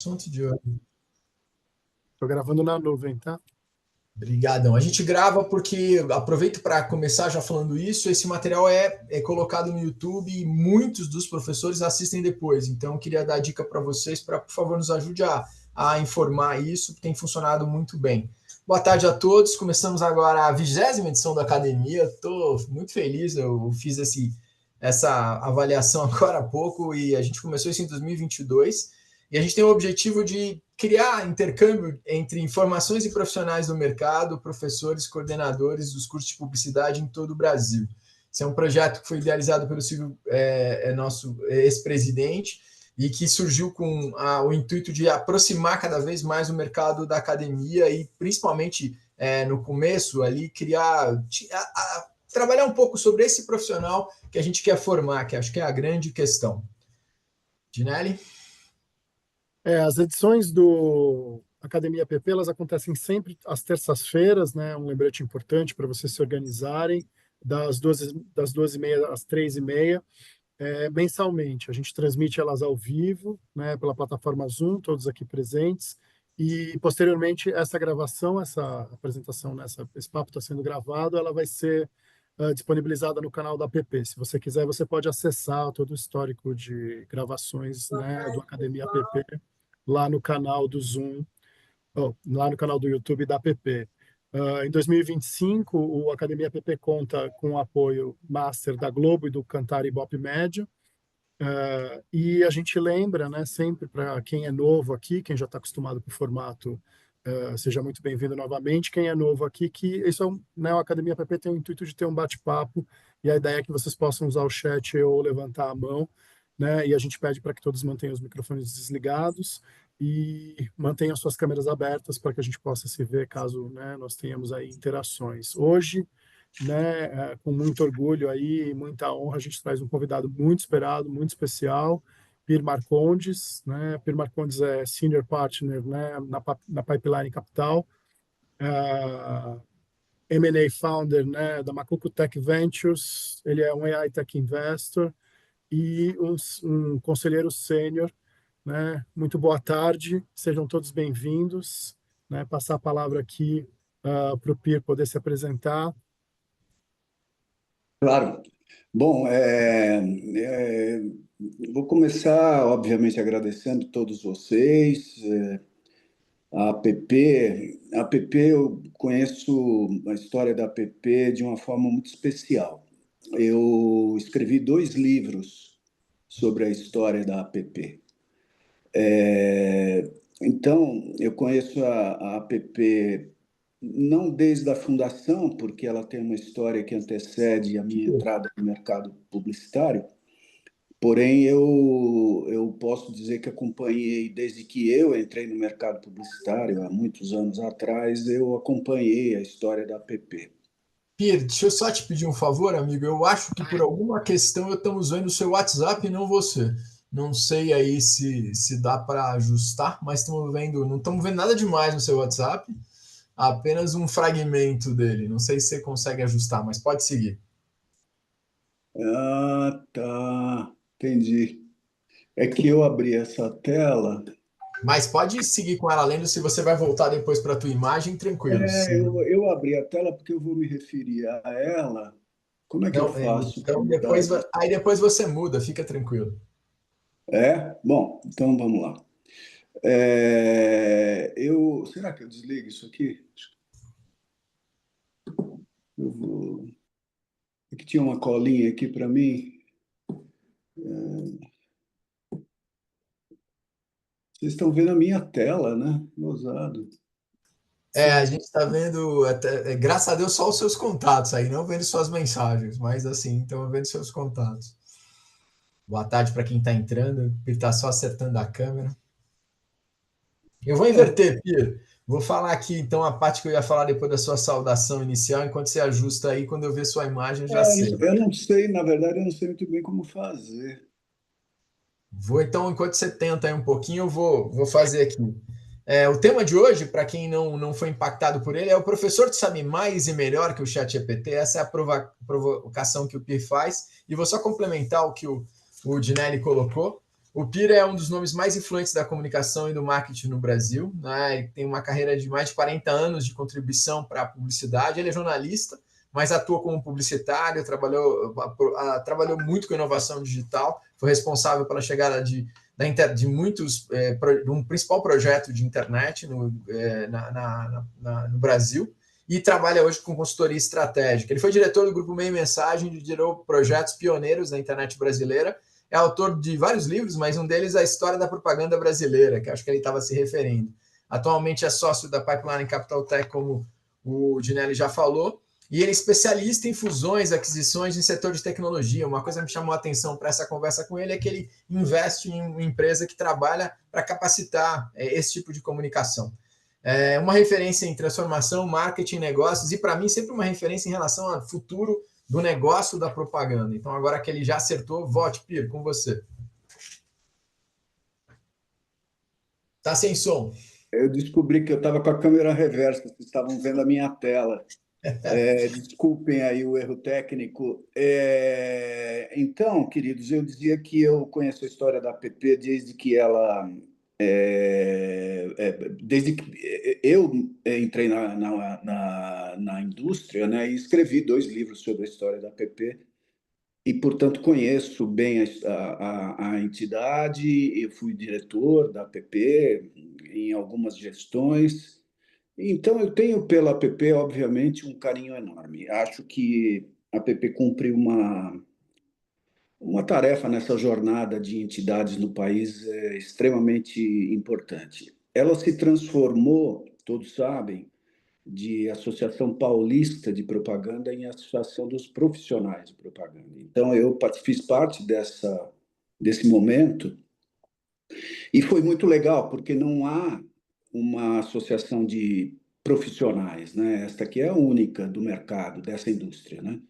Assunto de hoje. Estou gravando na nuvem, tá? Obrigadão. A gente grava porque, aproveito para começar já falando isso, esse material é colocado no YouTube e muitos dos professores assistem depois. Então, eu queria dar dica para vocês para, por favor, nos ajude a informar isso, que tem funcionado muito bem. Boa tarde a todos. Começamos agora a 20ª edição da academia. Estou muito feliz, eu fiz essa avaliação agora há pouco e a gente começou isso em 2022. E a gente tem o objetivo de criar intercâmbio entre informações e profissionais do mercado, professores, coordenadores dos cursos de publicidade em todo o Brasil. Esse é um projeto que foi idealizado pelo Silvio, nosso ex-presidente, e que surgiu com o intuito de aproximar cada vez mais o mercado da academia e, principalmente, no começo, ali, trabalhar um pouco sobre esse profissional que a gente quer formar, que acho que é a grande questão. Dinelli? As edições do Academia PP, elas acontecem sempre às terças-feiras, né? Um lembrete importante para vocês se organizarem, das 12h30 às 3h30, mensalmente. A gente transmite elas ao vivo, né, pela plataforma Zoom, todos aqui presentes, e posteriormente essa gravação, essa apresentação, esse papo está sendo gravado, ela vai ser disponibilizada no canal da PP. Se você quiser, você pode acessar todo o histórico de gravações, né, do Academia PP lá no canal do Zoom, lá no canal do YouTube da PP. Em 2025, o Academia PP conta com o apoio master da Globo e do Cantar Ibope Média. E a gente lembra, né, sempre para quem é novo aqui, quem já está acostumado com o formato, seja muito bem-vindo novamente. Quem é novo aqui, que isso né, a Academia PP tem o intuito de ter um bate-papo, e a ideia é que vocês possam usar o chat ou levantar a mão, né, e a gente pede para que todos mantenham os microfones desligados e mantenham suas câmeras abertas para que a gente possa se ver caso, né, nós tenhamos aí interações. Hoje, né, com muito orgulho aí, muita honra, a gente traz um convidado muito esperado, muito especial, Pir Marcondes, né? Pir Marcondes é Senior Partner, né, na Pipeline Capital, M&A Founder, né, da Macuco Tech Ventures, ele é um AI Tech Investor e um conselheiro sênior, né? Muito boa tarde, sejam todos bem-vindos, né? Passar a palavra aqui para o Pir poder se apresentar. Claro. Bom, vou começar, obviamente, agradecendo todos vocês. A APP, eu conheço a história da APP de uma forma muito especial. Eu escrevi 2 livros sobre a história da APP. Então, eu conheço a APP não desde a fundação, porque ela tem uma história que antecede a minha entrada no mercado publicitário, porém eu posso dizer que acompanhei, desde que eu entrei no mercado publicitário, há muitos anos atrás, eu acompanhei a história da APP. Pierre, deixa eu só te pedir um favor, amigo. Eu acho que por alguma questão estamos vendo o seu WhatsApp e não você. Não sei aí se dá para ajustar, mas estamos vendo, não estamos vendo nada demais no seu WhatsApp, apenas um fragmento dele. Não sei se você consegue ajustar, mas pode seguir. Ah, tá, entendi. É que eu abri essa tela. Mas pode seguir com ela lendo, se você vai voltar depois para a tua imagem, tranquilo. Eu abri a tela porque eu vou me referir a ela. Como é que eu Não, faço para então mudar? aí depois você muda, fica tranquilo. Bom, então vamos lá. Será que eu desligo isso aqui? Eu vou. É que tinha uma colinha aqui para mim. Vocês estão vendo a minha tela, né? Gozado. A gente está vendo, graças a Deus, só os seus contatos aí, não vendo suas mensagens, mas assim, estamos vendo seus contatos. Boa tarde para quem está entrando, ele está só acertando a câmera. Eu vou inverter, Pia. Vou falar aqui, então, a parte que eu ia falar depois da sua saudação inicial, enquanto você ajusta aí, quando eu ver sua imagem, eu já sei. Eu não sei, na verdade, eu não sei muito bem como fazer. Vou, então, enquanto você tenta aí um pouquinho, eu vou fazer aqui. O tema de hoje, para quem não foi impactado por ele, é o professor sabe mais e melhor que o ChatGPT. Essa é a provocação que o Pi faz. E vou só complementar o que o Dinelli colocou. O Pira é um dos nomes mais influentes da comunicação e do marketing no Brasil, né? Ele tem uma carreira de mais de 40 anos de contribuição para a publicidade. Ele é jornalista, mas atua como publicitário, trabalhou muito com inovação digital, foi responsável pela chegada de muitos, de um principal projeto de internet no Brasil, e trabalha hoje com consultoria estratégica. Ele foi diretor do Grupo Meio Mensagem, liderou projetos pioneiros na internet brasileira, é autor de vários livros, mas um deles é a História da Propaganda Brasileira, que acho que ele estava se referindo. Atualmente é sócio da Pipeline Capital Tech, como o Ginelli já falou, e ele é especialista em fusões, aquisições em setor de tecnologia. Uma coisa que me chamou a atenção para essa conversa com ele é que ele investe em uma empresa que trabalha para capacitar esse tipo de comunicação. É uma referência em transformação, marketing, negócios, e para mim sempre uma referência em relação ao futuro do negócio da propaganda. Então, agora que ele já acertou, vote, Pir, com você. Tá sem som. Eu descobri que eu estava com a câmera reversa, vocês estavam vendo a minha tela. Desculpem aí o erro técnico. Então, queridos, eu dizia que eu conheço a história da app desde que ela... desde que eu entrei na indústria, né, e escrevi 2 livros sobre a história da app, e, portanto, conheço bem a entidade. Eu fui diretor da app em algumas gestões. Então, eu tenho pela app, obviamente, um carinho enorme. Acho que a app cumpre uma tarefa nessa jornada de entidades no país extremamente importante. Ela se transformou, todos sabem, de Associação Paulista de Propaganda em Associação dos Profissionais de Propaganda. Então, eu fiz parte desse momento, e foi muito legal, porque não há uma associação de profissionais, né? Esta aqui é a única do mercado, dessa indústria, né?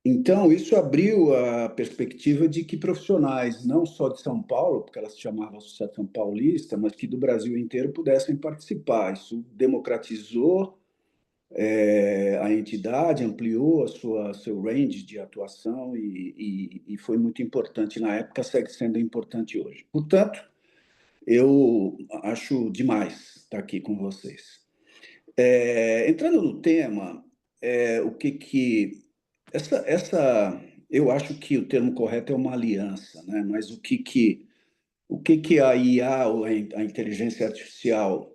Então, isso abriu a perspectiva de que profissionais, não só de São Paulo, porque ela se chamava Associação Paulista, mas que do Brasil inteiro pudessem participar. Isso democratizou a entidade, ampliou seu range de atuação e foi muito importante na época, segue sendo importante hoje. Portanto, eu acho demais estar aqui com vocês. Entrando no tema, o que eu acho que o termo correto é uma aliança, né? Mas o que a IA, ou a inteligência artificial,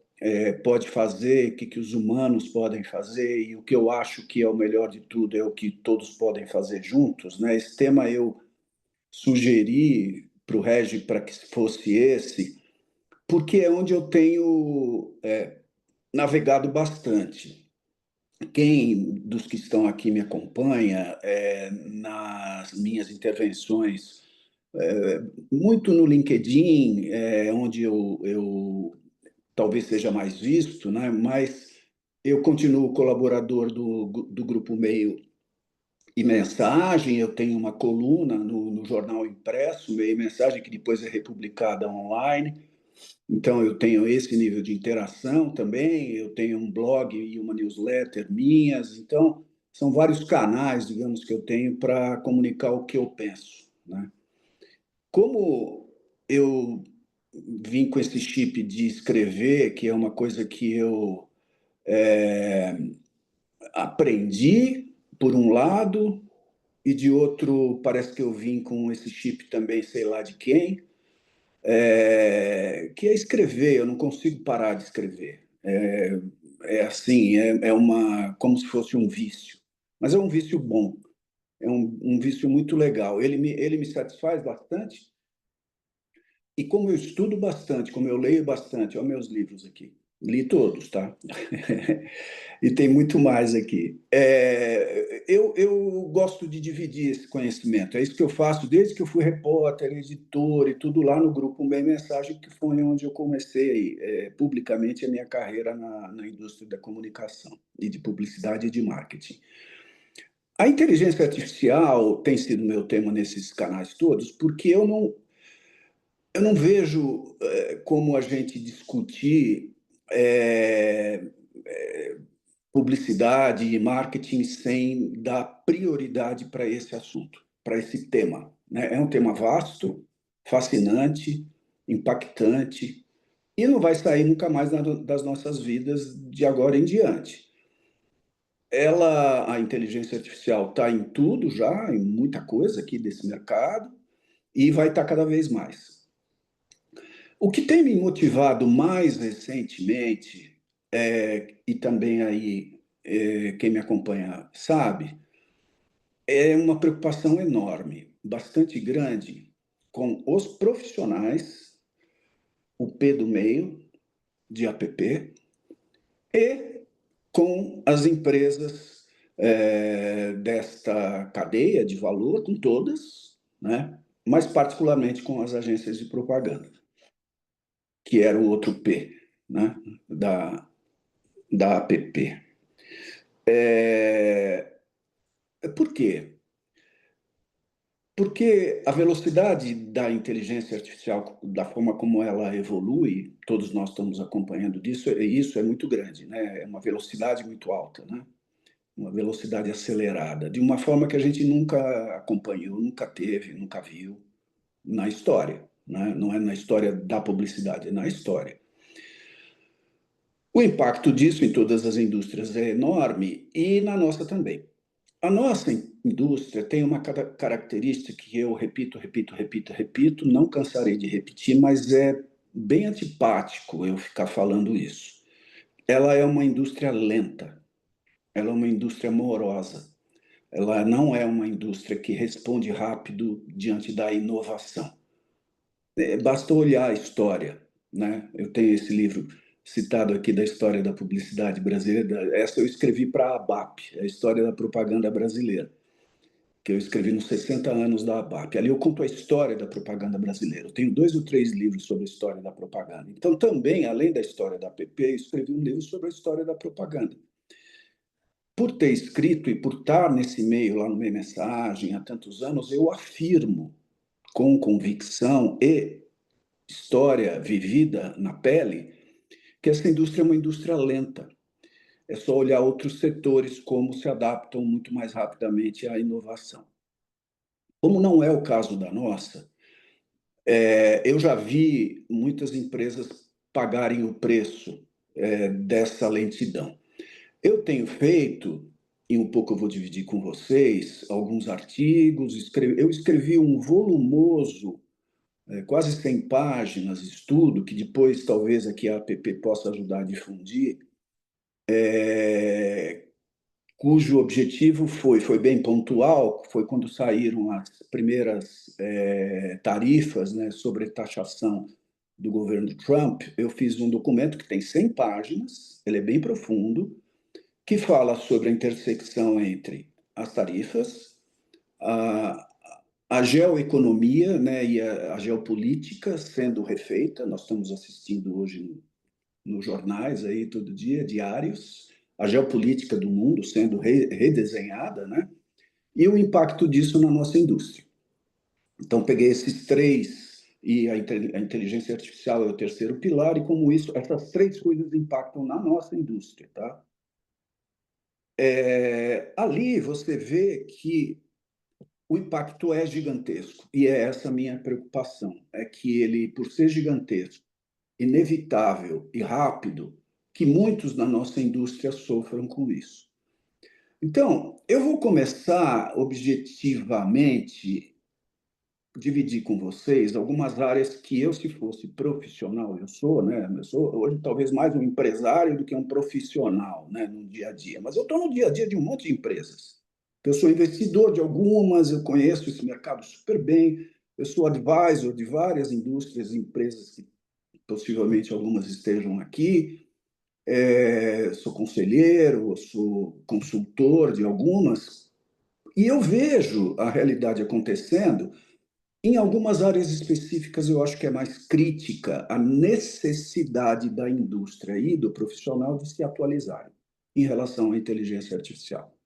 pode fazer, o que os humanos podem fazer, e o que eu acho que é o melhor de tudo é o que todos podem fazer juntos, né? Esse tema eu sugeri para o Regi para que fosse esse, porque é onde eu tenho navegado bastante. Quem dos que estão aqui me acompanha nas minhas intervenções, muito no LinkedIn, onde eu talvez seja mais visto, né? Mas eu continuo colaborador do Grupo Meio e Mensagem. Eu tenho uma coluna no jornal impresso, Meio e Mensagem, que depois é republicada online. Então, eu tenho esse nível de interação também. Eu tenho um blog e uma newsletter minhas. Então, são vários canais, digamos, que eu tenho para comunicar o que eu penso, né? Como eu vim com esse chip de escrever, que é uma coisa que eu aprendi, por um lado, e de outro, parece que eu vim com esse chip também, sei lá de quem, que é escrever. Eu não consigo parar de escrever. Assim, como se fosse um vício. Mas é um vício bom, é um vício muito legal. Ele me satisfaz bastante, e como eu estudo bastante, como eu leio bastante, olha meus livros aqui. Li todos, tá? E tem muito mais aqui. Eu gosto de dividir esse conhecimento. É isso que eu faço desde que eu fui repórter, editor e tudo lá no Grupo Meio Mensagem, que foi onde eu comecei publicamente a minha carreira na indústria da comunicação e de publicidade e de marketing. A inteligência artificial tem sido meu tema nesses canais todos, porque eu não vejo como a gente discutir publicidade e marketing sem dar prioridade para esse assunto, para esse tema, né? É um tema vasto, fascinante, impactante, e não vai sair nunca mais das nossas vidas de agora em diante. A inteligência artificial está em tudo já, em muita coisa aqui desse mercado, e vai estar cada vez mais. O que tem me motivado mais recentemente, e também aí quem me acompanha sabe, é uma preocupação enorme, bastante grande, com os profissionais, o P do meio, de app, e com as empresas desta cadeia de valor, com todas, né? Mas particularmente com as agências de propaganda, que era o outro P, né? da app. Por quê? Porque a velocidade da inteligência artificial, da forma como ela evolui, todos nós estamos acompanhando disso, e isso é muito grande, né? É uma velocidade muito alta, né? Uma velocidade acelerada, de uma forma que a gente nunca acompanhou, nunca teve, nunca viu na história, né? Não é na história da publicidade, é na história. O impacto disso em todas as indústrias é enorme e na nossa também. A nossa indústria tem uma característica que eu repito, não cansarei de repetir, mas é bem antipático eu ficar falando isso. Ela é uma indústria lenta, ela é uma indústria morosa, ela não é uma indústria que responde rápido diante da inovação. Basta olhar a história, né? Eu tenho esse livro citado aqui da história da publicidade brasileira, essa eu escrevi para a ABAP, a história da propaganda brasileira, que eu escrevi nos 60 anos da ABAP. Ali eu conto a história da propaganda brasileira. Eu tenho 2 ou 3 livros sobre a história da propaganda. Então, também, além da história da app, eu escrevi um livro sobre a história da propaganda. Por ter escrito e por estar nesse meio, lá no Meio Mensagem, há tantos anos, eu afirmo com convicção e história vivida na pele que essa indústria é uma indústria lenta. É só olhar outros setores como se adaptam muito mais rapidamente à inovação. Como não é o caso da nossa, eu já vi muitas empresas pagarem o preço dessa lentidão. Eu tenho feito, e um pouco eu vou dividir com vocês, alguns artigos. Eu escrevi um volumoso, quase 100 páginas, estudo, que depois talvez aqui a app possa ajudar a difundir, cujo objetivo foi bem pontual, foi quando saíram as primeiras tarifas, né, sobre taxação do governo Trump. Eu fiz um documento que tem 100 páginas, ele é bem profundo, que fala sobre a intersecção entre as tarifas, a geoeconomia, né, e a geopolítica sendo refeita. Nós estamos assistindo hoje nos jornais aí todo dia, diários, a geopolítica do mundo sendo redesenhada, né? E o impacto disso na nossa indústria. Então, peguei esses 3, e a inteligência artificial é o terceiro pilar, e como essas 3 coisas impactam na nossa indústria, tá? Ali você vê que o impacto é gigantesco, e é essa a minha preocupação, é que ele, por ser gigantesco, inevitável e rápido, que muitos da nossa indústria sofram com isso. Então, eu vou começar objetivamente dividir com vocês algumas áreas que eu, se fosse profissional, eu sou, né? Eu sou hoje talvez mais um empresário do que um profissional, né? No dia a dia. Mas eu estou no dia a dia de um monte de empresas. Eu sou investidor de algumas, eu conheço esse mercado super bem. Eu sou advisor de várias indústrias e empresas que possivelmente algumas estejam aqui. Sou conselheiro, sou consultor de algumas, e eu vejo a realidade acontecendo. Em algumas áreas específicas, eu acho que é mais crítica a necessidade da indústria e do profissional de se atualizarem em relação à inteligência artificial.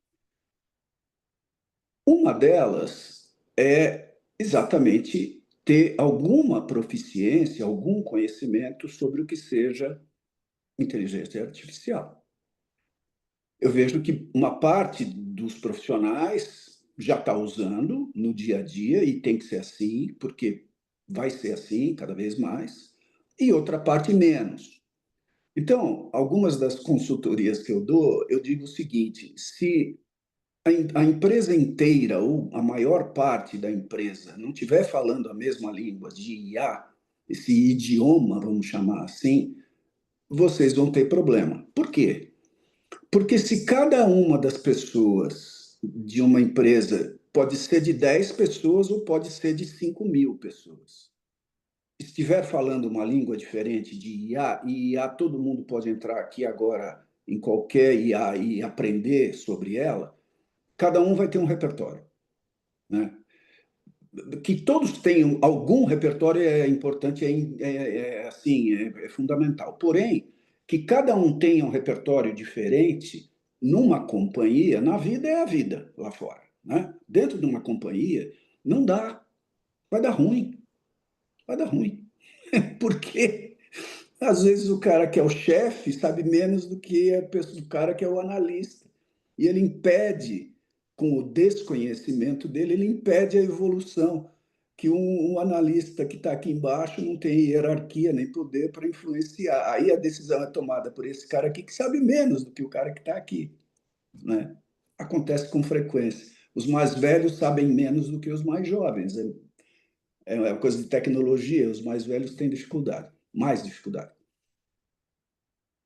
Uma delas é exatamente ter alguma proficiência, algum conhecimento sobre o que seja inteligência artificial. Eu vejo que uma parte dos profissionais já está usando no dia a dia, e tem que ser assim, porque vai ser assim cada vez mais, e outra parte menos. Então, algumas das consultorias que eu dou, eu digo o seguinte: se a empresa inteira, ou a maior parte da empresa, não estiver falando a mesma língua de IA, esse idioma, vamos chamar assim, vocês vão ter problema. Por quê? Porque se cada uma das pessoas de uma empresa pode ser de 10 pessoas ou pode ser de 5.000 pessoas, estiver falando uma língua diferente de IA, e IA todo mundo pode entrar aqui agora em qualquer IA e aprender sobre ela, cada um vai ter um repertório, né? Que todos tenham algum repertório é importante, assim, é fundamental. Porém, que cada um tenha um repertório diferente numa companhia, na vida é a vida lá fora, né? Dentro de uma companhia, não dá, vai dar ruim, vai dar ruim. Porque às vezes o cara que é o chefe sabe menos do que o cara que é o analista. E ele impede, com o desconhecimento dele, ele impede a evolução. Que um analista que está aqui embaixo não tem hierarquia nem poder para influenciar. Aí a decisão é tomada por esse cara aqui que sabe menos do que o cara que está aqui, né? Acontece com frequência. Os mais velhos sabem menos do que os mais jovens. É uma coisa de tecnologia, os mais velhos têm dificuldade, mais dificuldade.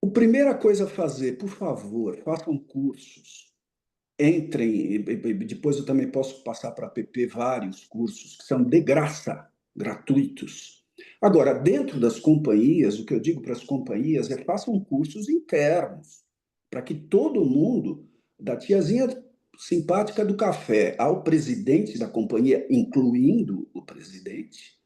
A primeira coisa a fazer, por favor, façam cursos. Entrem, depois eu também posso passar para a PP vários cursos que são de graça, gratuitos. Agora, dentro das companhias, o que eu digo para as companhias é façam cursos internos, para que todo mundo, da tiazinha simpática do café ao presidente da companhia, incluindo o presidente,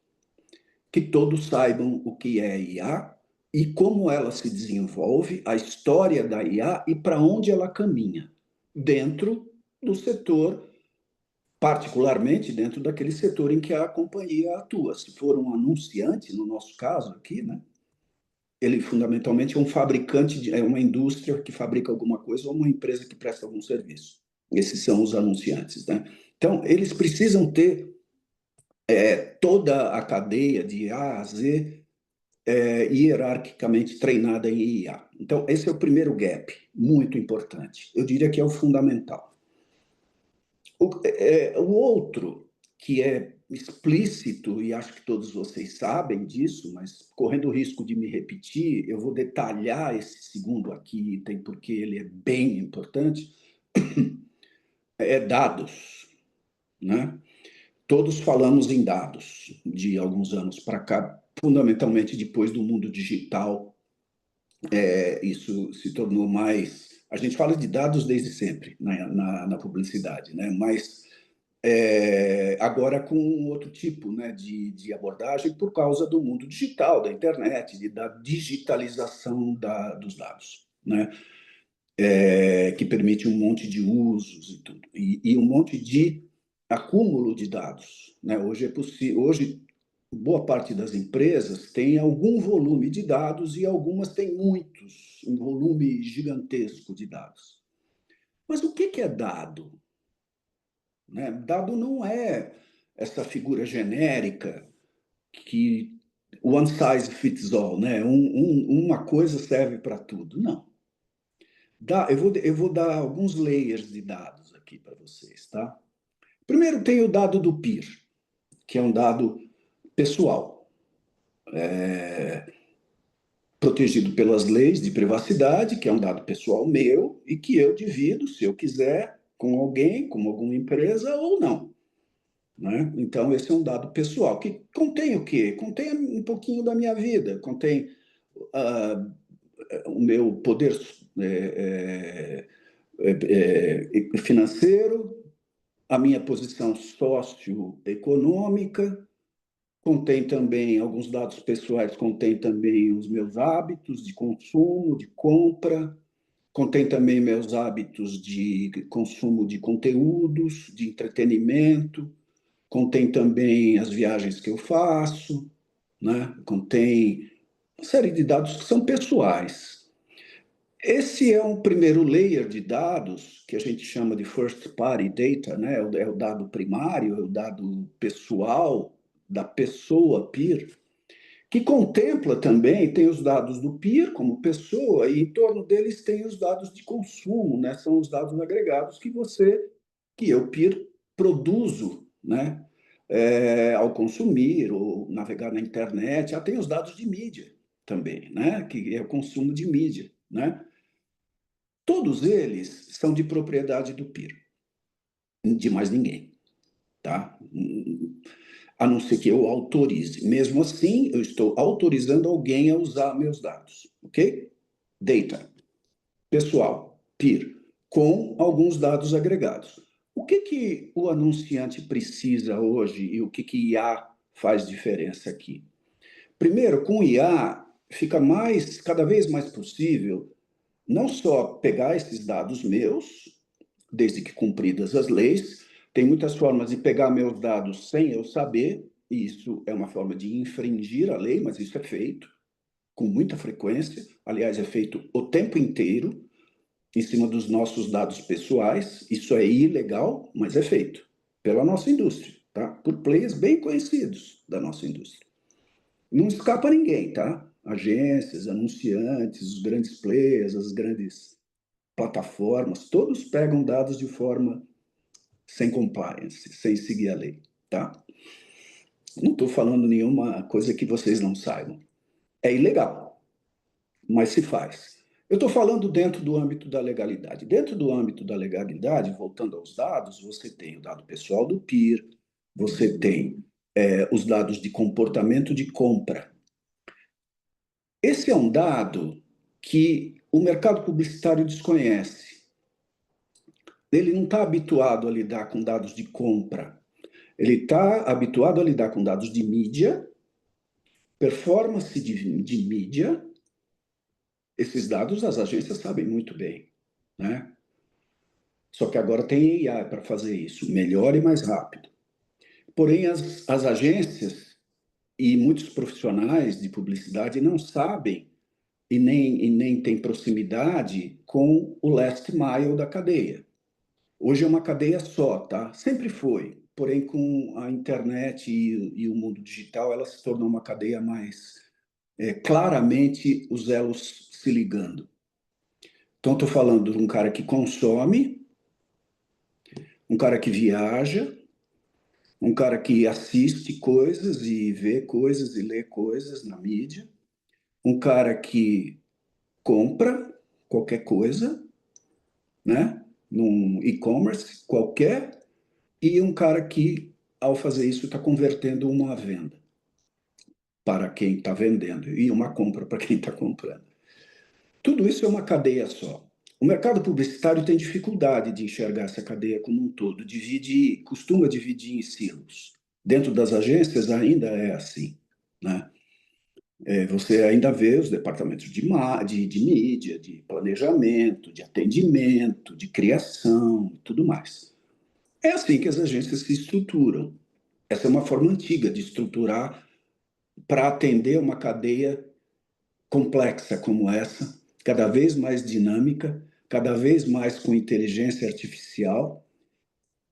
que todos saibam o que é IA e como ela se desenvolve, a história da IA e para onde ela caminha, dentro do setor, particularmente dentro daquele setor em que a companhia atua. Se for um anunciante, no nosso caso aqui, né? Ele fundamentalmente é um fabricante, é uma indústria que fabrica alguma coisa ou uma empresa que presta algum serviço. Esses são os anunciantes, né? Então, eles precisam ter toda a cadeia de A a Z hierarquicamente treinada em IA. Então, esse é o primeiro gap, muito importante. Eu diria que é o fundamental. O outro, que é explícito, e acho que todos vocês sabem disso, mas correndo o risco de me repetir, eu vou detalhar esse segundo aqui, item, porque ele é bem importante, é dados, né? Todos falamos em dados de alguns anos para cá, fundamentalmente depois do mundo digital. Isso se tornou mais... A gente fala de dados desde sempre na publicidade, né? Mas agora com outro tipo, né, de abordagem por causa do mundo digital, da internet, da digitalização dos dados, né? Que permite um monte de usos e tudo, e um monte de acúmulo de dados, né? Hoje é possível, hoje boa parte das empresas tem algum volume de dados e algumas têm muitos, um volume gigantesco de dados. Mas o que é dado? Né? Dado não é essa figura genérica que one size fits all, né? Uma coisa serve para tudo. Não. Eu vou dar alguns layers de dados aqui para vocês, tá? Primeiro tem o dado do PIR, que é um dado pessoal, protegido pelas leis de privacidade, que é um dado pessoal meu e que eu divido, se eu quiser, com alguém, com alguma empresa ou não. Né? Então, esse é um dado pessoal, que contém o quê? Contém um pouquinho da minha vida, contém o meu poder financeiro, a minha posição socioeconômica, contém também alguns dados pessoais, contém também os meus hábitos de consumo, de compra, contém também meus hábitos de consumo de conteúdos, de entretenimento, contém também as viagens que eu faço, né? Contém uma série de dados que são pessoais. Esse é um primeiro layer de dados que a gente chama de first party data, né? É o dado primário, é o dado pessoal da pessoa peer, que contempla também, tem os dados do peer como pessoa, e em torno deles tem os dados de consumo, né? São os dados agregados que eu, peer, produzo, né? Ao consumir ou navegar na internet. Já tem os dados de mídia também, né? Que é o consumo de mídia, né? Todos eles são de propriedade do peer, de mais ninguém, tá? A não ser que eu autorize. Mesmo assim, eu estou autorizando alguém a usar meus dados, ok? Data, pessoal, peer, com alguns dados agregados. O que o anunciante precisa hoje e o que IA faz diferença aqui? Primeiro, com IA, fica cada vez mais possível não só pegar esses dados meus, desde que cumpridas as leis, tem muitas formas de pegar meus dados sem eu saber, e isso é uma forma de infringir a lei, mas isso é feito com muita frequência, aliás, é feito o tempo inteiro, em cima dos nossos dados pessoais. Isso é ilegal, mas é feito pela nossa indústria, tá? Por players bem conhecidos da nossa indústria. Não escapa ninguém, tá? Agências, anunciantes, os grandes players, as grandes plataformas, todos pegam dados de forma sem compliance, sem seguir a lei, tá? Não estou falando nenhuma coisa que vocês não saibam. É ilegal, mas se faz. Eu estou falando dentro do âmbito da legalidade. Dentro do âmbito da legalidade, voltando aos dados, você tem o dado pessoal do peer, você tem os dados de comportamento de compra. Esse é um dado que o mercado publicitário desconhece. Ele não está habituado a lidar com dados de compra. Ele está habituado a lidar com dados de mídia, performance de mídia. Esses dados as agências sabem muito bem, né? Só que agora tem AI para fazer isso, melhor e mais rápido. Porém, as agências e muitos profissionais de publicidade não sabem e nem têm proximidade com o last mile da cadeia. Hoje é uma cadeia só, tá? Sempre foi. Porém, com a internet e o mundo digital, ela se tornou uma cadeia mais claramente os elos se ligando. Então, estou falando de um cara que consome, um cara que viaja, um cara que assiste coisas e vê coisas e lê coisas na mídia, um cara que compra qualquer coisa, né? Num e-commerce qualquer, e um cara que, ao fazer isso, está convertendo uma venda para quem está vendendo e uma compra para quem está comprando. Tudo isso é uma cadeia só. O mercado publicitário tem dificuldade de enxergar essa cadeia como um todo, costuma dividir em silos. Dentro das agências ainda é assim, né? Você ainda vê os departamentos de mídia, de planejamento, de atendimento, de criação e tudo mais. É assim que as agências se estruturam. Essa é uma forma antiga de estruturar para atender uma cadeia complexa como essa, cada vez mais dinâmica, cada vez mais com inteligência artificial.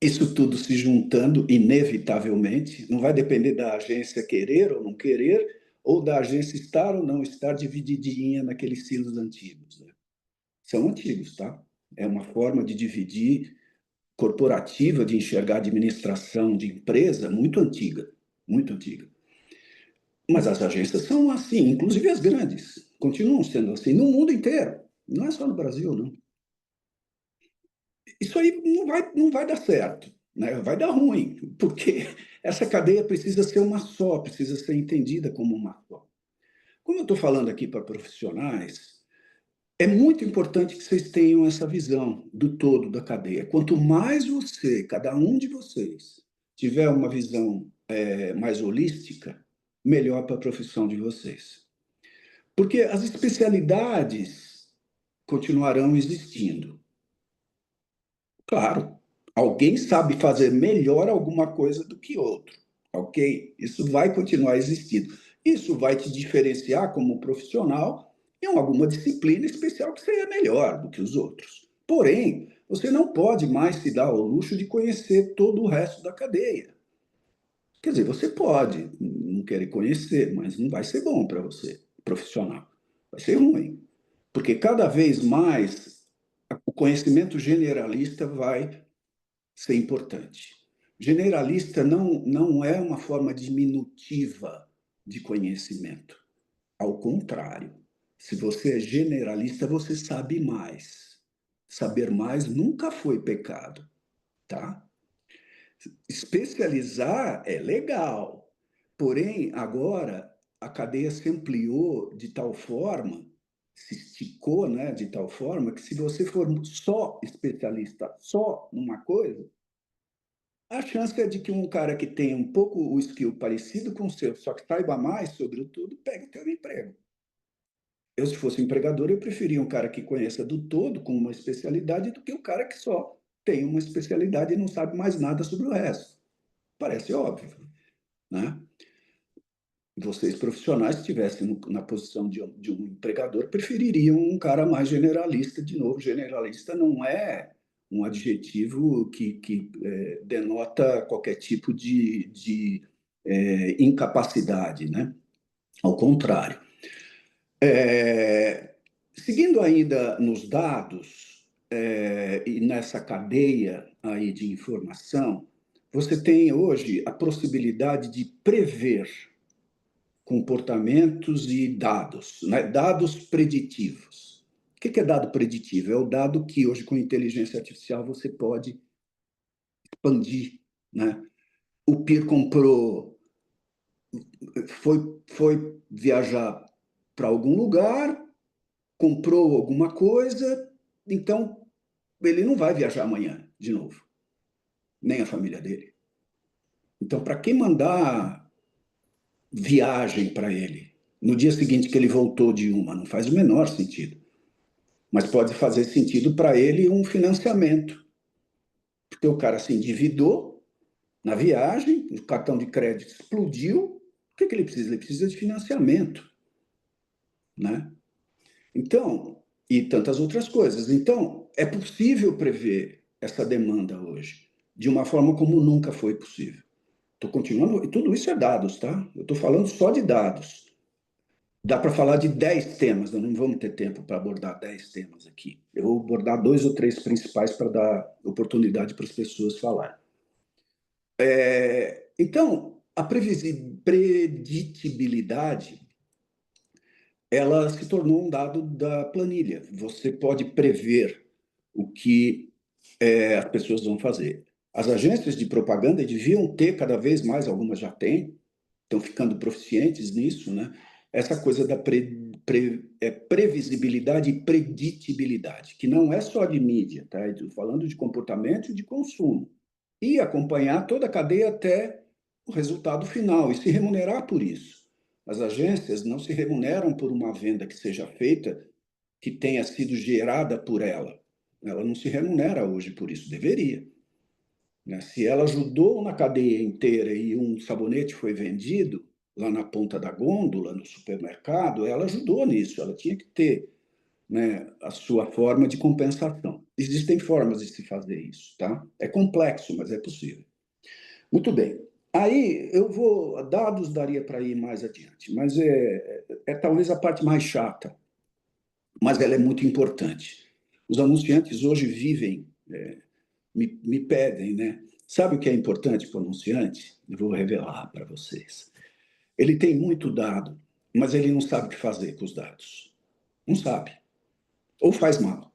Isso tudo se juntando inevitavelmente, não vai depender da agência querer ou não querer, ou da agência estar ou não estar divididinha naqueles silos antigos, né? São antigos, tá? É uma forma de dividir corporativa, de enxergar a administração de empresa muito antiga, muito antiga. Mas as agências são assim, inclusive as grandes, continuam sendo assim, no mundo inteiro, não é só no Brasil, não. Isso aí não vai dar certo, né? Vai dar ruim, porque essa cadeia precisa ser uma só, precisa ser entendida como uma só. Como eu estou falando aqui para profissionais, é muito importante que vocês tenham essa visão do todo da cadeia. Quanto mais cada um de vocês, tiver uma visão mais holística, melhor para a profissão de vocês. Porque as especialidades continuarão existindo. Claro, alguém sabe fazer melhor alguma coisa do que outro, ok? Isso vai continuar existindo. Isso vai te diferenciar como profissional em alguma disciplina especial que seja melhor do que os outros. Porém, você não pode mais se dar ao luxo de conhecer todo o resto da cadeia. Quer dizer, você pode não querer conhecer, mas não vai ser bom para você, profissional. Vai ser ruim. Porque cada vez mais o conhecimento generalista vai ser importante. Generalista não é uma forma diminutiva de conhecimento. Ao contrário, se você é generalista, você sabe mais. Saber mais nunca foi pecado, tá? Especializar é legal, porém, agora a cadeia se ampliou de tal forma, se esticou, né, de tal forma, que se você for só especialista, só numa coisa, a chance é de que um cara que tem um pouco o skill parecido com o seu, só que saiba mais sobre tudo, pegue o teu emprego. Eu, se fosse empregador, eu preferia um cara que conheça do todo, com uma especialidade, do que o cara que só tem uma especialidade e não sabe mais nada sobre o resto. Parece óbvio, né? Vocês profissionais, se estivessem na posição de um empregador, prefeririam um cara mais generalista. De novo, generalista não é um adjetivo que denota qualquer tipo de incapacidade, né? Ao contrário. Seguindo ainda nos dados e nessa cadeia aí de informação, você tem hoje a possibilidade de prever comportamentos e dados, né? Dados preditivos. O que é dado preditivo? É o dado que hoje com inteligência artificial você pode expandir, né? O PIR foi viajar para algum lugar, comprou alguma coisa, então ele não vai viajar amanhã de novo, nem a família dele. Então, para que mandar viagem para ele no dia seguinte que ele voltou de uma? Não faz o menor sentido. Mas pode fazer sentido para ele um financiamento, porque o cara se endividou na viagem, o cartão de crédito explodiu, o que ele precisa? Ele precisa de financiamento, né? Então, e tantas outras coisas. Então, é possível prever essa demanda hoje, de uma forma como nunca foi possível. Estou continuando, e tudo isso é dados, tá? Eu estou falando só de dados. Dá para falar de 10 temas, nós não vamos ter tempo para abordar 10 temas aqui. Eu vou abordar 2 ou 3 principais para dar oportunidade para as pessoas falarem. Então, a preditibilidade, ela se tornou um dado da planilha. Você pode prever o que as pessoas vão fazer. As agências de propaganda deviam ter cada vez mais, algumas já têm, estão ficando proficientes nisso, né? Essa coisa da previsibilidade e preditibilidade, que não é só de mídia, tá? Estou falando de comportamento e de consumo. E acompanhar toda a cadeia até o resultado final e se remunerar por isso. As agências não se remuneram por uma venda que seja feita, que tenha sido gerada por ela. Ela não se remunera hoje por isso, deveria. Se ela ajudou na cadeia inteira e um sabonete foi vendido lá na ponta da gôndola, no supermercado, ela ajudou nisso, ela tinha que ter, né, a sua forma de compensação. Existem formas de se fazer isso, tá? É complexo, mas é possível. Muito bem. Aí eu vou, dados daria para ir mais adiante, mas é talvez a parte mais chata, mas ela é muito importante. Os anunciantes hoje vivem, me pedem, né? Sabe o que é importante para o anunciante? Eu vou revelar para vocês. Ele tem muito dado, mas ele não sabe o que fazer com os dados. Não sabe. Ou faz mal.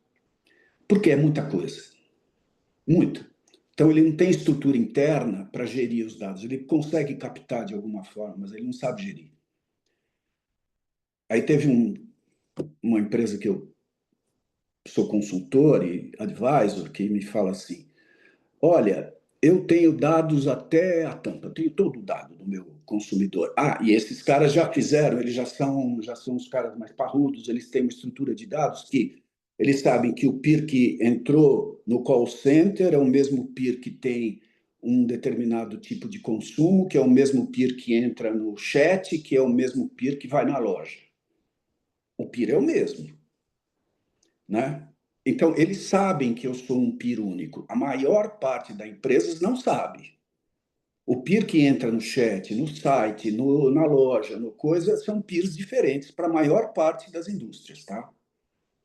Porque é muita coisa. Muita. Então, ele não tem estrutura interna para gerir os dados. Ele consegue captar de alguma forma, mas ele não sabe gerir. Aí teve uma empresa que eu sou consultor e advisor que me fala assim: olha, eu tenho dados até a tampa, eu tenho todo o dado do meu consumidor. Ah, e esses caras já fizeram, eles já são os caras mais parrudos, eles têm uma estrutura de dados que eles sabem que o peer que entrou no call center é o mesmo peer que tem um determinado tipo de consumo, que é o mesmo peer que entra no chat, que é o mesmo peer que vai na loja. O peer é o mesmo, né? Então, eles sabem que eu sou um peer único. A maior parte das empresas não sabe. O peer que entra no chat, no site, na loja, no coisa, são peers diferentes para a maior parte das indústrias, tá?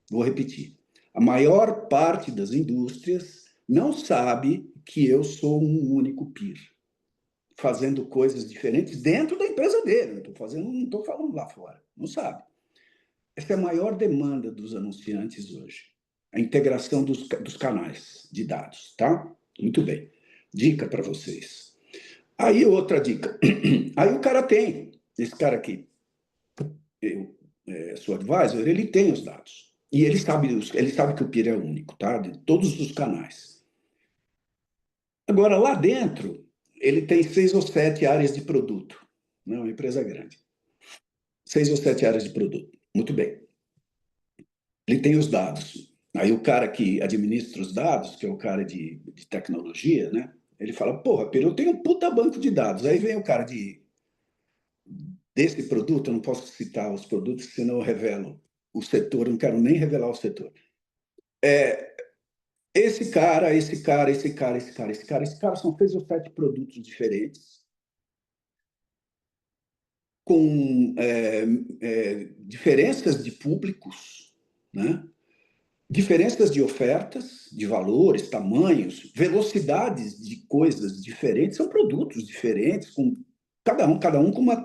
Vou repetir. A maior parte das indústrias não sabe que eu sou um único peer, fazendo coisas diferentes dentro da empresa dele. Não estou falando lá fora. Não sabe. Essa é a maior demanda dos anunciantes hoje. A integração dos canais de dados, tá? Muito bem. Dica para vocês. Aí, outra dica. Aí o cara tem, esse cara aqui, seu advisor, ele tem os dados. E ele sabe que o peer é único, tá? De todos os canais. Agora, lá dentro, ele tem 6 ou 7 áreas de produto. Não é uma empresa grande. 6 ou 7 áreas de produto. Muito bem. Ele tem os dados. Aí o cara que administra os dados, que é o cara de tecnologia, né? Ele fala, porra, Pedro, eu tenho um puta banco de dados. Aí vem o cara desse produto, eu não posso citar os produtos, senão eu revelo o setor, eu não quero nem revelar o setor. Esse cara são 6 ou 7 produtos diferentes, com diferenças de públicos, né? Diferenças de ofertas, de valores, tamanhos, velocidades de coisas diferentes, são produtos diferentes, com cada um com uma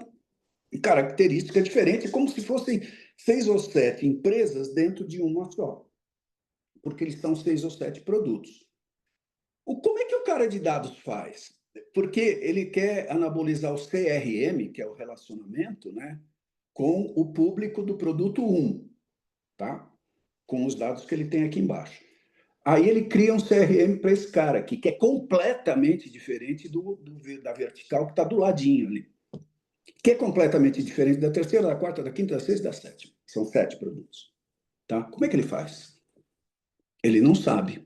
característica diferente, como se fossem 6 ou 7 empresas dentro de uma só, porque eles são 6 ou 7 produtos. Como é que o cara de dados faz? Porque ele quer anabolizar o CRM, que é o relacionamento, né, com o público do produto 1, tá? Com os dados que ele tem aqui embaixo. Aí ele cria um CRM para esse cara aqui, que é completamente diferente da vertical que está do ladinho ali. Que é completamente diferente da terceira, da quarta, da quinta, da sexta e da sétima. São 7 produtos. Tá? Como é que ele faz? Ele não sabe.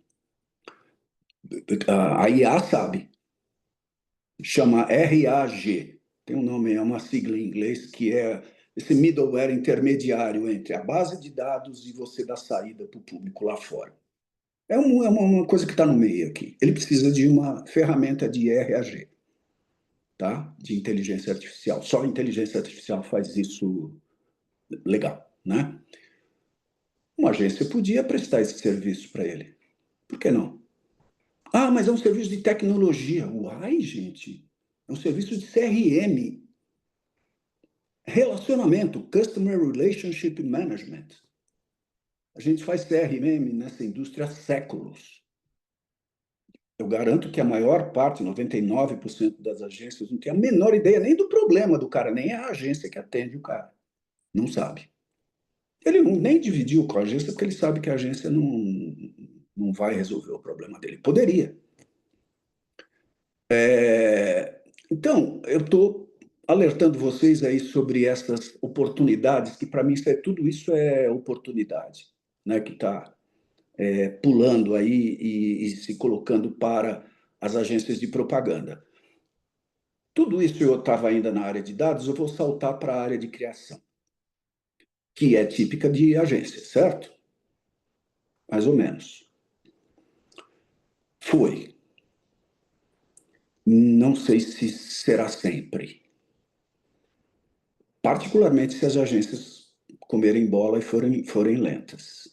A IA sabe. Chama RAG. Tem um nome, é uma sigla em inglês, que é esse middleware intermediário entre a base de dados e você dar saída para o público lá fora. É uma coisa que está no meio aqui. Ele precisa de uma ferramenta de RAG, tá? De inteligência artificial. Só a inteligência artificial faz isso legal, né? Uma agência podia prestar esse serviço para ele. Por que não? Ah, mas é um serviço de tecnologia. Uai, gente. É um serviço de CRM. Relacionamento, Customer Relationship Management. A gente faz CRM nessa indústria há séculos. Eu garanto que a maior parte, 99% das agências, não tem a menor ideia nem do problema do cara, nem a agência que atende o cara. Não sabe. Ele nem dividiu com a agência, porque ele sabe que a agência não vai resolver o problema dele. Poderia. Então, eu estou alertando vocês aí sobre essas oportunidades, que para mim tudo isso é oportunidade, né, que está pulando aí e se colocando para as agências de propaganda. Tudo isso eu estava ainda na área de dados, eu vou saltar para a área de criação, que é típica de agência, certo? Mais ou menos. Foi. Não sei se será sempre. Particularmente se as agências comerem bola e forem lentas.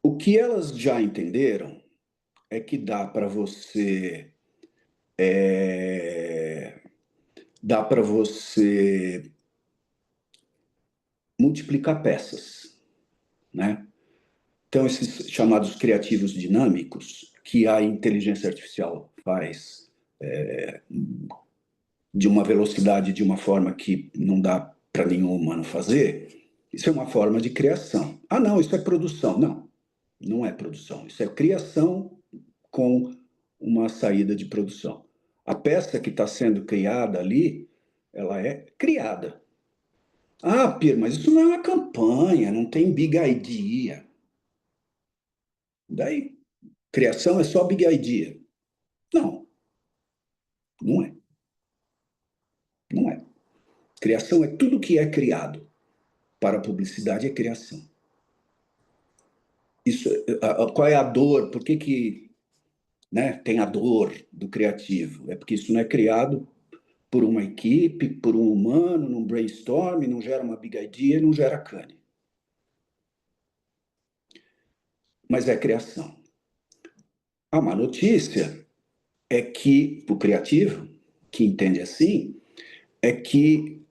O que elas já entenderam é que dá para você multiplicar peças, né? Então, esses chamados criativos dinâmicos, que a inteligência artificial faz de uma velocidade, de uma forma que não dá para nenhum humano fazer, isso é uma forma de criação. Ah, não, isso é produção. Não, não é produção. Isso é criação com uma saída de produção. A peça que está sendo criada ali, ela é criada. Ah, Pierre, mas isso não é uma campanha, não tem big idea. Daí, criação é só big idea. Não, não é. Não é. Criação é tudo que é criado. Para a publicidade é criação. Isso, qual é a dor? Por que né? Tem a dor do criativo. É porque isso não é criado por uma equipe, por um humano, num brainstorm, não gera uma big idea, não gera cane. Mas é criação. A má notícia é que, o criativo, que entende assim, é que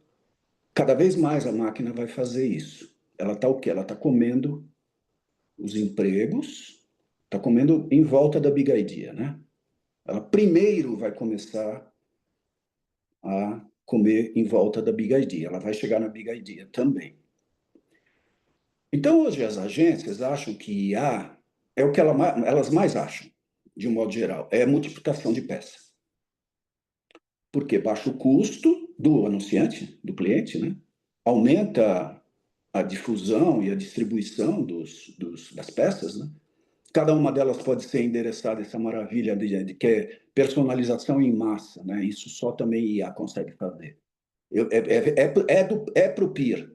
cada vez mais a máquina vai fazer isso. Ela está o quê? Ela está comendo os empregos, está comendo em volta da big idea, né? Ela primeiro vai começar a comer em volta da big idea. Ela vai chegar na big idea também. Então, hoje, as agências acham que IA é o que elas mais acham, de um modo geral, é multiplicação de peça. Porque baixa o custo do anunciante, do cliente, né? Aumenta a difusão e a distribuição das peças, né? Cada uma delas pode ser endereçada, essa maravilha de que é personalização em massa, né? Isso só também IA consegue fazer. É para o peer,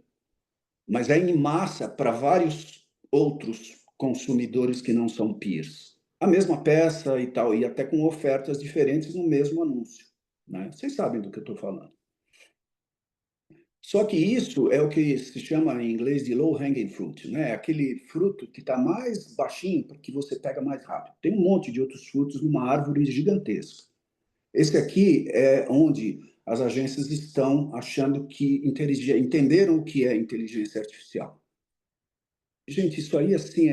mas é em massa para vários outros consumidores que não são peers. A mesma peça e tal, e até com ofertas diferentes no mesmo anúncio, né? Vocês sabem do que eu estou falando. Só que isso é o que se chama em inglês de low hanging fruit, né? Aquele fruto que está mais baixinho para que você pega mais rápido. Tem um monte de outros frutos numa árvore gigantesca. Esse aqui é onde as agências estão achando que entenderam o que é inteligência artificial. Gente, isso aí assim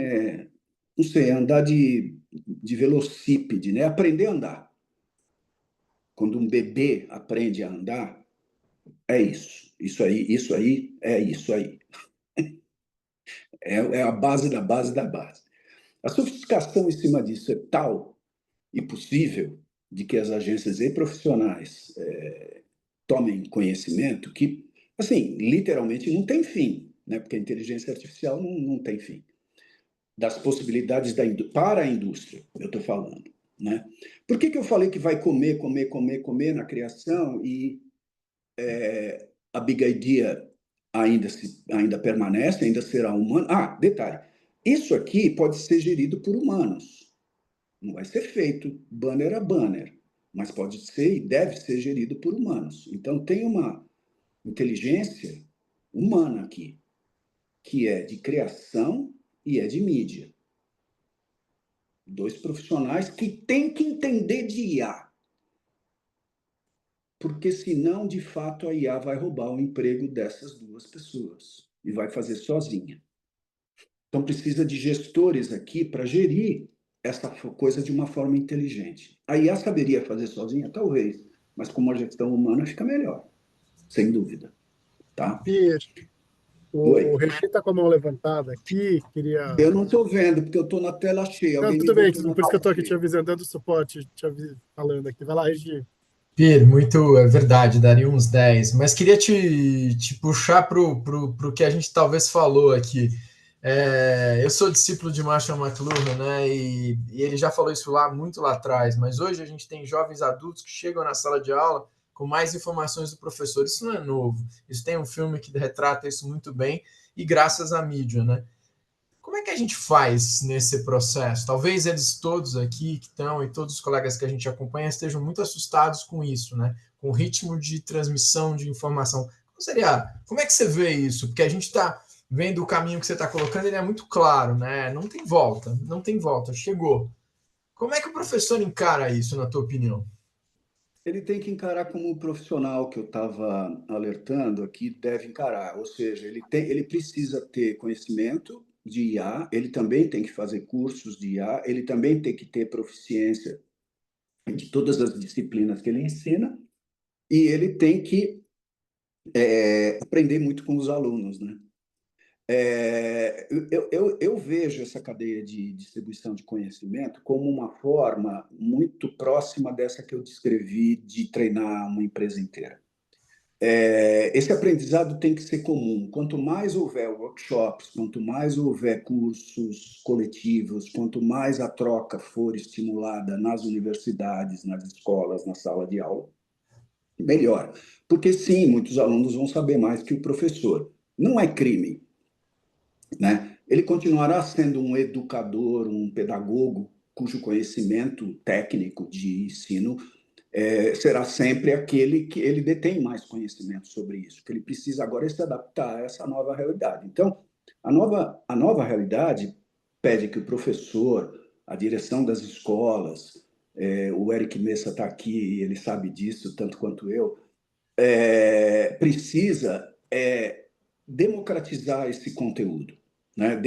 não sei, andar de velocípede, né? Aprender a andar. Quando um bebê aprende a andar, é isso. Isso aí é isso aí. É a base da base da base. A sofisticação em cima disso é tal e possível de que as agências e profissionais tomem conhecimento que, assim, literalmente não tem fim, né? Porque a inteligência artificial não tem fim. Das possibilidades para a indústria, eu estou falando, né? Por que eu falei que vai comer na criação e a big idea ainda permanece, ainda será humana? Ah, detalhe, isso aqui pode ser gerido por humanos. Não vai ser feito banner a banner, mas pode ser e deve ser gerido por humanos. Então, tem uma inteligência humana aqui, que é de criação e é de mídia. Dois profissionais que têm que entender de IA. Porque senão, de fato, a IA vai roubar o emprego dessas duas pessoas e vai fazer sozinha. Então, precisa de gestores aqui para gerir essa coisa de uma forma inteligente. A IA saberia fazer sozinha? Talvez, mas com uma gestão humana fica melhor, sem dúvida. Tá? Pierre, o Oi. Regi está com a mão levantada aqui, queria... Eu não estou vendo, porque eu estou na tela cheia. Não, Alguém me tudo bem, botou na por isso que eu tela estou aqui te cheia. avisando, dando suporte, falando aqui. Vai lá, Regi. Pierre, muito, é verdade, daria uns 10, mas queria te puxar para o que a gente talvez falou aqui. Eu sou discípulo de Marshall McLuhan, né? E ele já falou isso muito lá atrás, mas hoje a gente tem jovens adultos que chegam na sala de aula com mais informações do professor. Isso não é novo. Isso tem um filme que retrata isso muito bem, e graças à mídia, né? Como é que a gente faz nesse processo? Talvez eles todos aqui que estão e todos os colegas que a gente acompanha estejam muito assustados com isso, né? Com o ritmo de transmissão de informação. Como é que você vê isso? Porque a gente está vendo o caminho que você está colocando, ele é muito claro, né? Não tem volta, não tem volta, chegou. Como é que o professor encara isso, na tua opinião? Ele tem que encarar como o profissional que eu estava alertando aqui deve encarar, ou seja, ele precisa ter conhecimento de IA, ele também tem que fazer cursos de IA, ele também tem que ter proficiência de todas as disciplinas que ele ensina, e ele tem que aprender muito com os alunos, né? Eu vejo essa cadeia de distribuição de conhecimento como uma forma muito próxima dessa que eu descrevi de treinar uma empresa inteira. Esse aprendizado tem que ser comum. Quanto mais houver workshops, quanto mais houver cursos coletivos, quanto mais a troca for estimulada nas universidades, nas escolas, na sala de aula, melhor. Porque, sim, muitos alunos vão saber mais que o professor. Não é crime, né? Ele continuará sendo um educador, um pedagogo cujo conhecimento técnico de ensino será sempre aquele que ele detém mais conhecimento sobre isso, que ele precisa agora se adaptar a essa nova realidade. Então, a nova realidade pede que o professor, a direção das escolas, o Eric Messa está aqui e ele sabe disso tanto quanto eu, precisa democratizar esse conteúdo, né?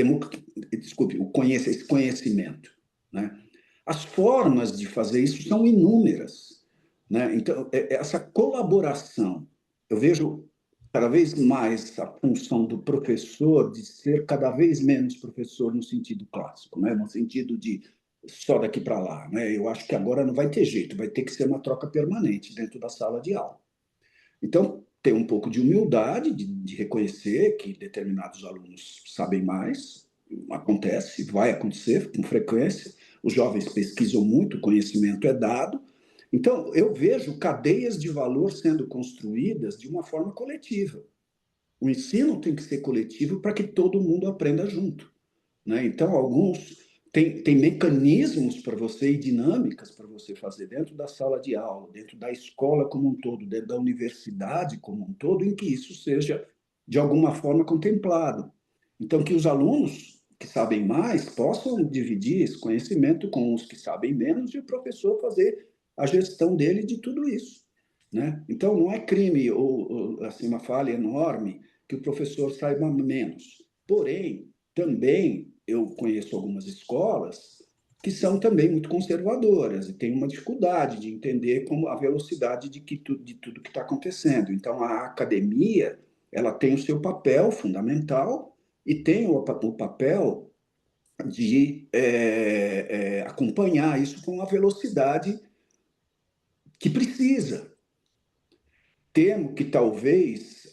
Desculpe, esse conhecimento, né? As formas de fazer isso são inúmeras, né? Então, essa colaboração, eu vejo cada vez mais a função do professor de ser cada vez menos professor no sentido clássico, né? No sentido de só daqui para lá, né? Eu acho que agora não vai ter jeito, vai ter que ser uma troca permanente dentro da sala de aula. Então, ter um pouco de humildade, de reconhecer que determinados alunos sabem mais, acontece, vai acontecer com frequência, os jovens pesquisam muito, o conhecimento é dado. Então, eu vejo cadeias de valor sendo construídas de uma forma coletiva. O ensino tem que ser coletivo para que todo mundo aprenda junto, né? Então, alguns tem mecanismos para você e dinâmicas para você fazer dentro da sala de aula, dentro da escola como um todo, dentro da universidade como um todo, em que isso seja, de alguma forma, contemplado. Então, que os alunos que sabem mais possam dividir esse conhecimento com os que sabem menos e o professor fazer a gestão dele de tudo isso, né? Então, não é crime ou assim, uma falha enorme que o professor saiba menos. Porém, também eu conheço algumas escolas que são também muito conservadoras e têm uma dificuldade de entender como a velocidade de tudo que está acontecendo. Então, a academia ela tem o seu papel fundamental e tem o papel de acompanhar isso com a velocidade que precisa. Temo que talvez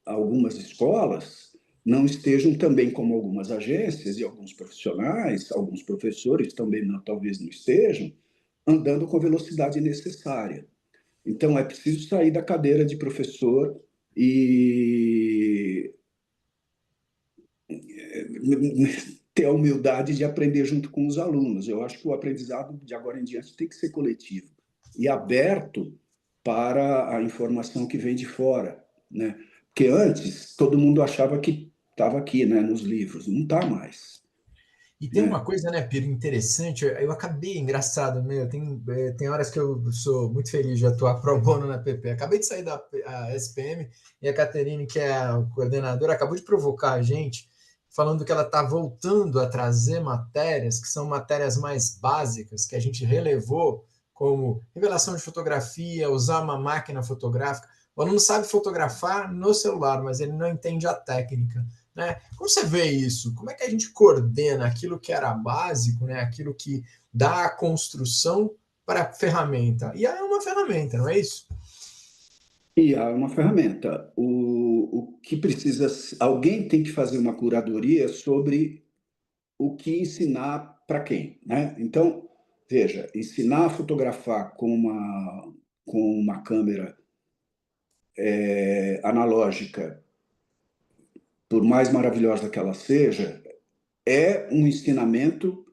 algumas escolas não estejam também como algumas agências e alguns profissionais, alguns professores também talvez não estejam, andando com a velocidade necessária. Então, é preciso sair da cadeira de professor e ter a humildade de aprender junto com os alunos. Eu acho que o aprendizado de agora em diante tem que ser coletivo e aberto para a informação que vem de fora, né? Porque antes todo mundo achava que estava aqui, né, nos livros, não está mais. E tem uma coisa, né, Piro, interessante. Eu acabei, engraçado, né? Tem horas que eu sou muito feliz de atuar pro bono na PP. Acabei de sair da SPM e a Caterine, que é a coordenadora, acabou de provocar a gente, falando que ela está voltando a trazer matérias que são matérias mais básicas, que a gente relevou, como revelação de fotografia, usar uma máquina fotográfica. O aluno sabe fotografar no celular, mas ele não entende a técnica, né? Como você vê isso? Como é que a gente coordena aquilo que era básico, né? Aquilo que dá a construção para a ferramenta? E é uma ferramenta, não é isso? E há uma ferramenta. O que precisa, alguém tem que fazer uma curadoria sobre o que ensinar para quem, né? Então, veja, ensinar a fotografar com uma câmera analógica, por mais maravilhosa que ela seja, é um ensinamento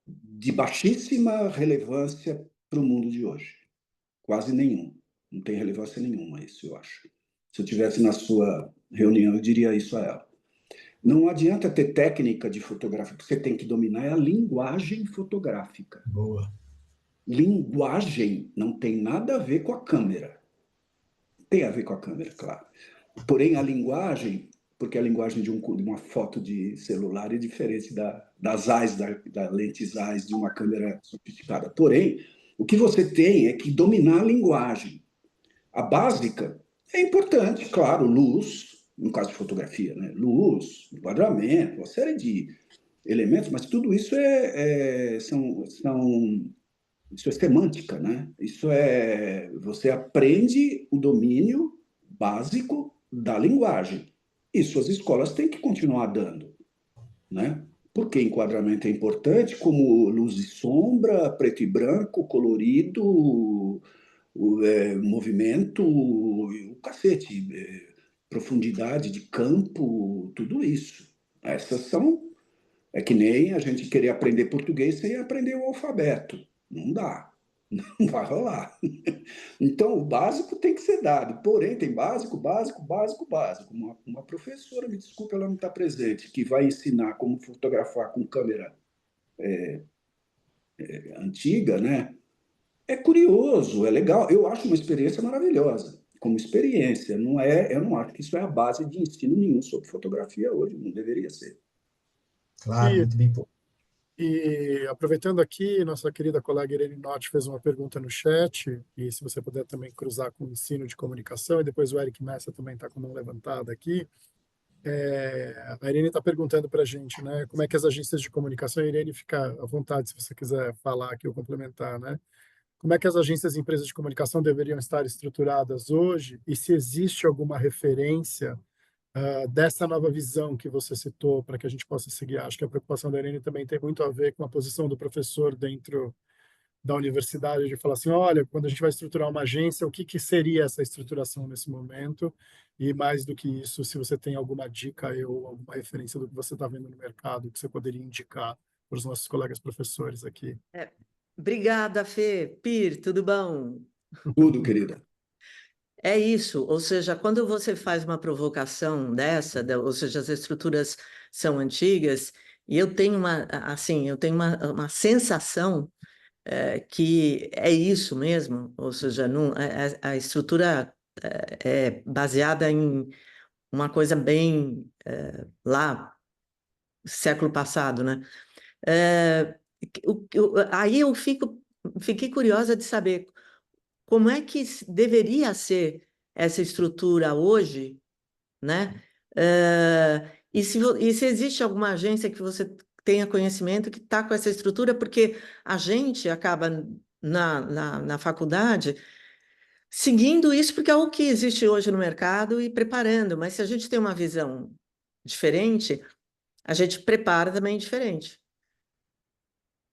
de baixíssima relevância para o mundo de hoje. Quase nenhum. Não tem relevância nenhuma isso, eu acho. Se eu tivesse na sua reunião, eu diria isso a ela. Não adianta ter técnica de fotografia, porque você tem que dominar a linguagem fotográfica. Boa. Linguagem não tem nada a ver com a câmera. Tem a ver com a câmera, claro. Porém, a linguagem, porque a linguagem de uma foto de celular é diferente das eyes, da lentes eyes de uma câmera sofisticada. Porém, o que você tem é que dominar a linguagem. A básica é importante, claro, luz, no caso de fotografia, né? Luz, enquadramento, uma série de elementos, mas tudo isso isso é semântica, né? Você aprende o domínio básico da linguagem. Isso as escolas têm que continuar dando, né? Porque enquadramento é importante, como luz e sombra, preto e branco, colorido, movimento, o cacete, profundidade de campo, tudo isso. É que nem a gente querer aprender português sem aprender o alfabeto. Não dá. Não vai rolar. Então, o básico tem que ser dado. Porém, tem básico, básico, básico, básico. Uma professora, me desculpe, ela não está presente, que vai ensinar como fotografar com câmera antiga, né? É curioso, é legal. Eu acho uma experiência maravilhosa, como experiência. Não é, eu não acho que isso é a base de ensino nenhum sobre fotografia hoje. Não deveria ser. Claro, E, muito bem. e aproveitando aqui, nossa querida colega Irene Nott fez uma pergunta no chat, e se você puder também cruzar com o ensino de comunicação, e depois o Eric Messa também está com a mão levantada aqui. A Irene está perguntando para a gente, né, como é que as agências de comunicação, Irene, fica à vontade se você quiser falar aqui ou complementar, né? Como é que as agências e empresas de comunicação deveriam estar estruturadas hoje e se existe alguma referência dessa nova visão que você citou para que a gente possa seguir? Acho que a preocupação da Irene também tem muito a ver com a posição do professor dentro da universidade, de falar assim, olha, quando a gente vai estruturar uma agência, o que, que seria essa estruturação nesse momento? E mais do que isso, se você tem alguma dica ou alguma referência do que você está vendo no mercado que você poderia indicar para os nossos colegas professores aqui. Obrigada, Fê. Pir, tudo bom? Tudo, querida. É isso, ou seja, quando você faz uma provocação dessa, ou seja, as estruturas são antigas, e eu tenho uma sensação que é isso mesmo, ou seja, a estrutura é baseada em uma coisa bem lá, século passado, né? É, aí eu fiquei curiosa de saber como é que deveria ser essa estrutura hoje, né? E se existe alguma agência que você tenha conhecimento que está com essa estrutura, porque a gente acaba na faculdade seguindo isso, porque é o que existe hoje no mercado e preparando, mas se a gente tem uma visão diferente, a gente prepara também diferente.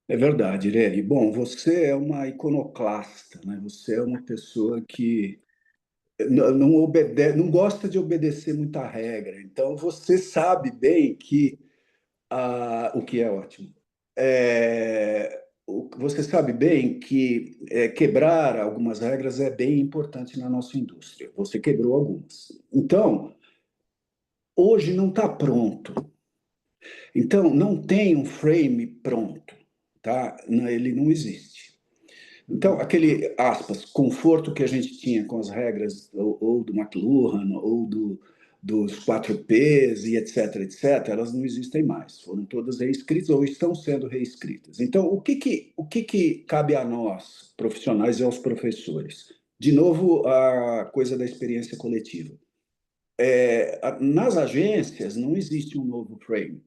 É verdade, Irene. Bom, você é uma iconoclasta, né? Você é uma pessoa que não gosta de obedecer muita regra. Então, você sabe bem que o que é ótimo. Você sabe bem que quebrar algumas regras é bem importante na nossa indústria. Você quebrou algumas. Então, hoje não está pronto. Então, não tem um frame pronto, tá? Ele não existe. Então, aquele, aspas, conforto que a gente tinha com as regras ou do McLuhan, ou dos 4Ps e etc., elas não existem mais. Foram todas reescritas ou estão sendo reescritas. Então, o que cabe a nós, profissionais, e aos professores? De novo, a coisa da experiência coletiva. Nas agências, não existe um novo frame.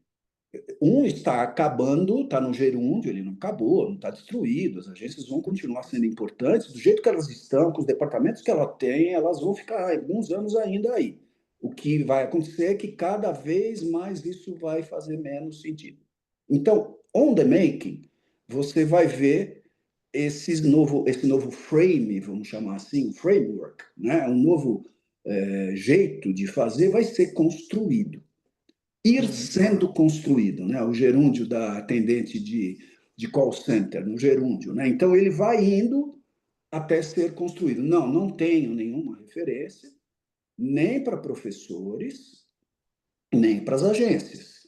Um está acabando, está no gerúndio, ele não acabou, não está destruído. As agências vão continuar sendo importantes, do jeito que elas estão, com os departamentos que ela tem, elas vão ficar alguns anos ainda aí. O que vai acontecer é que cada vez mais isso vai fazer menos sentido. Então, on the making, você vai ver esse novo frame, vamos chamar assim, framework, né? Um novo jeito de fazer vai ser construído. Ir sendo construído, né? O gerúndio da atendente de call center, no gerúndio, né? Então, ele vai indo até ser construído. Não tenho nenhuma referência, nem para professores, nem para as agências.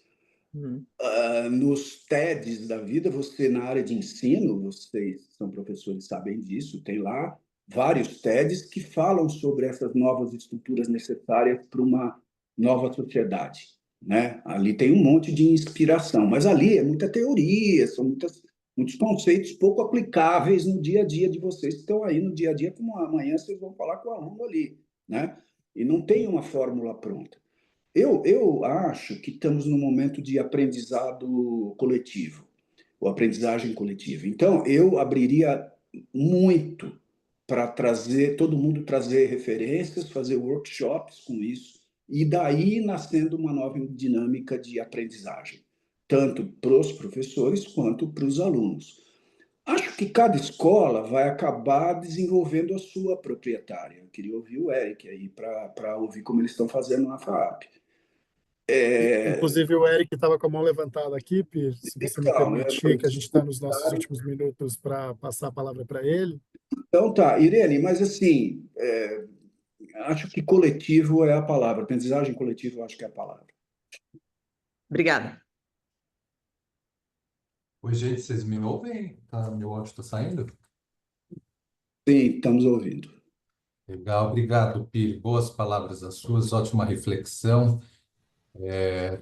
Nos TEDs da vida, você, na área de ensino, vocês são professores, sabem disso, tem lá vários TEDs que falam sobre essas novas estruturas necessárias para uma nova sociedade, né? Ali tem um monte de inspiração, mas ali é muita teoria, são muitos conceitos pouco aplicáveis no dia a dia de vocês que estão aí no dia a dia, como amanhã vocês vão falar com o aluno ali, né? E não tem uma fórmula pronta. Eu acho que estamos num momento de aprendizado coletivo, ou aprendizagem coletiva. Então, eu abriria muito para todo mundo trazer referências, fazer workshops com isso, e daí nascendo uma nova dinâmica de aprendizagem, tanto para os professores quanto para os alunos. Acho que cada escola vai acabar desenvolvendo a sua proprietária. Eu queria ouvir o Eric aí para ouvir como eles estão fazendo na FAAP. Inclusive, o Eric estava com a mão levantada aqui, Pir, se você me Então, permitir, que a gente está nos nossos últimos minutos para passar a palavra para ele. então tá, Irene, mas assim, acho que coletivo é a palavra, aprendizagem coletiva eu acho que é a palavra. Obrigada. Oi, gente, vocês me ouvem? Tá, meu áudio está saindo? Sim, estamos ouvindo. Legal, obrigado, Piri. Boas palavras as suas, ótima reflexão.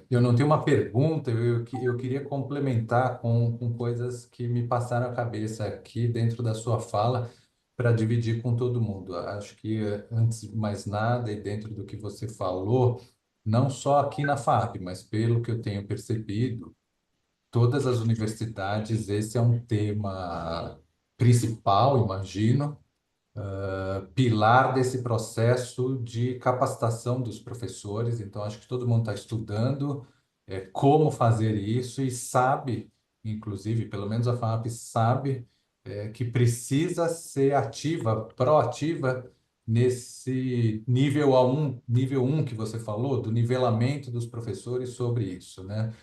Eu não tenho uma pergunta, eu queria complementar com coisas que me passaram a cabeça aqui dentro da sua fala para dividir com todo mundo. Acho que, antes de mais nada, e dentro do que você falou, não só aqui na FAP, mas pelo que eu tenho percebido, todas as universidades, esse é um tema principal, imagino, pilar desse processo de capacitação dos professores. Então, acho que todo mundo está estudando como fazer isso e sabe, inclusive, pelo menos a FAP sabe, que precisa ser ativa, proativa nesse nível um que você falou, do nivelamento dos professores sobre isso, né?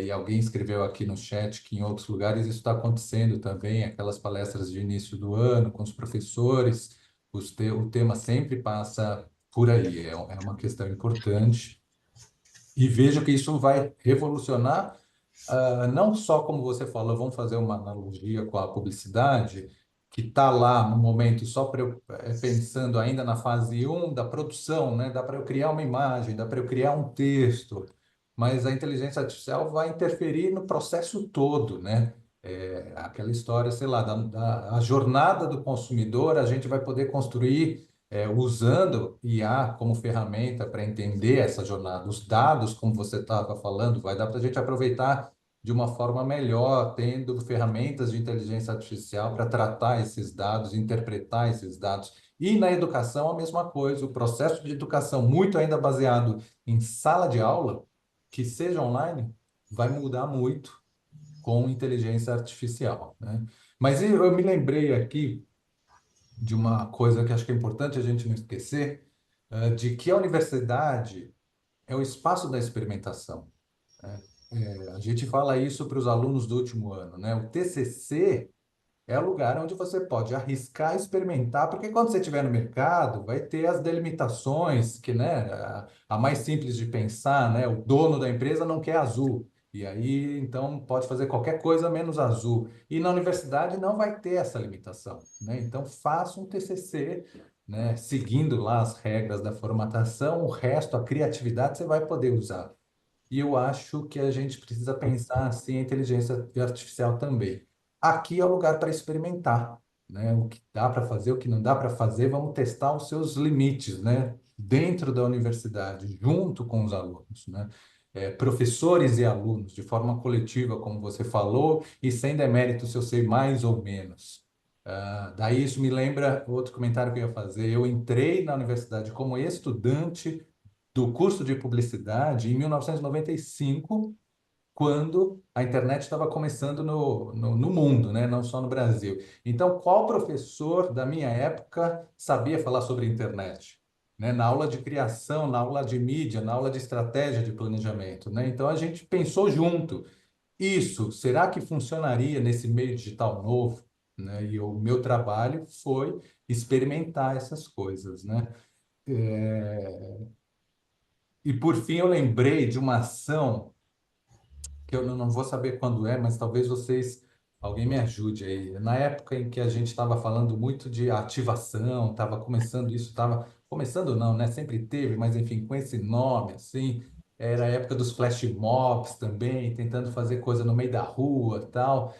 E alguém escreveu aqui no chat que em outros lugares isso está acontecendo também, aquelas palestras de início do ano com os professores, o tema sempre passa por aí, é uma questão importante. E vejo que isso vai revolucionar, não só como você falou, vamos fazer uma analogia com a publicidade, que está lá no momento só pensando ainda na fase um da produção, né? Dá para eu criar uma imagem, dá para eu criar um texto, mas a inteligência artificial vai interferir no processo todo, né? Aquela história, sei lá, a jornada do consumidor, a gente vai poder construir usando IA como ferramenta para entender essa jornada. Os dados, como você estava falando, vai dar para a gente aproveitar de uma forma melhor, tendo ferramentas de inteligência artificial para tratar esses dados, interpretar esses dados. E na educação, a mesma coisa, o processo de educação, muito ainda baseado em sala de aula, que seja online, vai mudar muito com inteligência artificial, né? Mas eu me lembrei aqui de uma coisa que acho que é importante a gente não esquecer, de que a universidade é o espaço da experimentação, né? A gente fala isso para os alunos do último ano, né? O TCC é o lugar onde você pode arriscar, experimentar, porque quando você estiver no mercado, vai ter as delimitações, que, né, a mais simples de pensar, né, o dono da empresa não quer azul, e aí, então, pode fazer qualquer coisa menos azul. E na universidade não vai ter essa limitação, né? Então, faça um TCC, né, seguindo lá as regras da formatação, o resto, a criatividade, você vai poder usar. E eu acho que a gente precisa pensar assim a inteligência artificial também. Aqui é o lugar para experimentar, né? O que dá para fazer, o que não dá para fazer, vamos testar os seus limites, né? Dentro da universidade, junto com os alunos, né? Professores e alunos, de forma coletiva, como você falou, e sem demérito se eu sei mais ou menos. Daí isso me lembra outro comentário que eu ia fazer. Eu entrei na universidade como estudante do curso de publicidade em 1995, quando a internet estava começando no mundo, né? Não só no Brasil. Então, qual professor da minha época sabia falar sobre internet? Né? Na aula de criação, na aula de mídia, na aula de estratégia de planejamento, né? Então, a gente pensou junto. Isso, será que funcionaria nesse meio digital novo? Né? E o meu trabalho foi experimentar essas coisas, né? É, E por fim, eu lembrei de uma ação que eu não vou saber quando é, mas talvez alguém me ajude aí. Na época em que a gente estava falando muito de ativação, estava começando isso, estava começando não, né? Sempre teve, mas enfim, com esse nome assim, era a época dos flash mobs também, tentando fazer coisa no meio da rua, tal.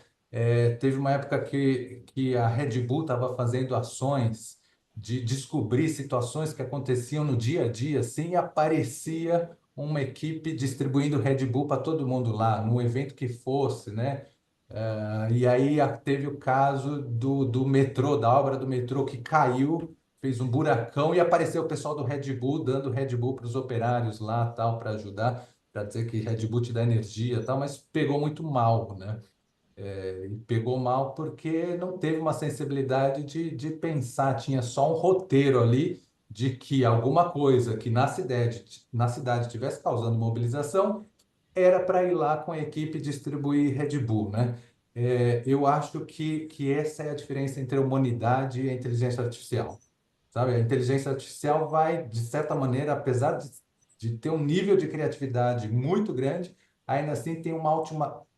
Teve uma época que a Red Bull estava fazendo ações de descobrir situações que aconteciam no dia a dia, assim, e aparecia uma equipe distribuindo Red Bull para todo mundo lá, no evento que fosse, né? E aí teve o caso do metrô, da obra do metrô que caiu, fez um buracão e apareceu o pessoal do Red Bull dando Red Bull para os operários lá, tal, para ajudar, para dizer que Red Bull te dá energia, tal, mas pegou muito mal, né? E pegou mal porque não teve uma sensibilidade de pensar, tinha só um roteiro ali de que alguma coisa que na cidade tivesse causando mobilização era para ir lá com a equipe distribuir Red Bull, né? Eu acho que essa é a diferença entre a humanidade e a inteligência artificial, sabe? A inteligência artificial vai, de certa maneira, apesar de ter um nível de criatividade muito grande, ainda assim tem uma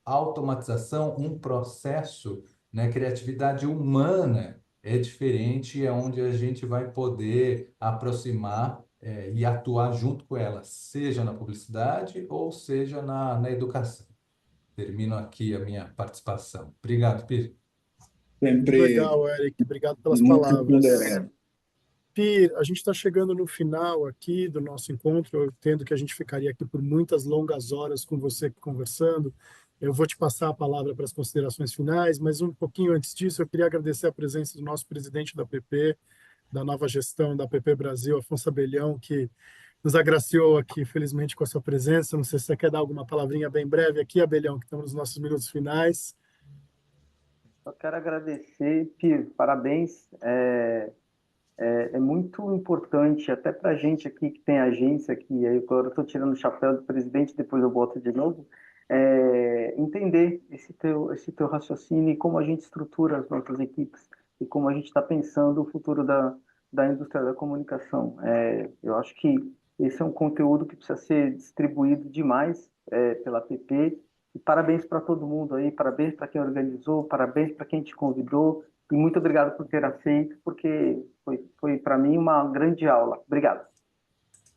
automatização, um processo, né? Criatividade humana é diferente, é onde a gente vai poder aproximar, e atuar junto com ela, seja na publicidade ou seja na educação. Termino aqui a minha participação. Obrigado, Pires. Muito Sempre legal, Eric. Obrigado pelas muito palavras. ponderado. Pir, a gente está chegando no final aqui do nosso encontro. Eu entendo que a gente ficaria aqui por muitas longas horas com você conversando. Eu vou te passar a palavra para as considerações finais, mas um pouquinho antes disso, eu queria agradecer a presença do nosso presidente da PP, da nova gestão da PP Brasil, Afonso Abelhão, que nos agraciou aqui, felizmente, com a sua presença. Não sei se você quer dar alguma palavrinha bem breve aqui, Abelhão, que estamos nos nossos minutos finais. Só quero agradecer, Pio, parabéns. É muito importante, até para a gente aqui que tem agência, que aí agora eu estou tirando o chapéu do presidente, depois eu boto de novo, entender esse teu raciocínio e como a gente estrutura as nossas equipes e como a gente está pensando o futuro da indústria da comunicação. Eu acho que esse é um conteúdo que precisa ser distribuído demais pela PP. E parabéns para todo mundo aí, parabéns para quem organizou, parabéns para quem te convidou. E muito obrigado por ter aceito, porque foi para mim uma grande aula. Obrigado.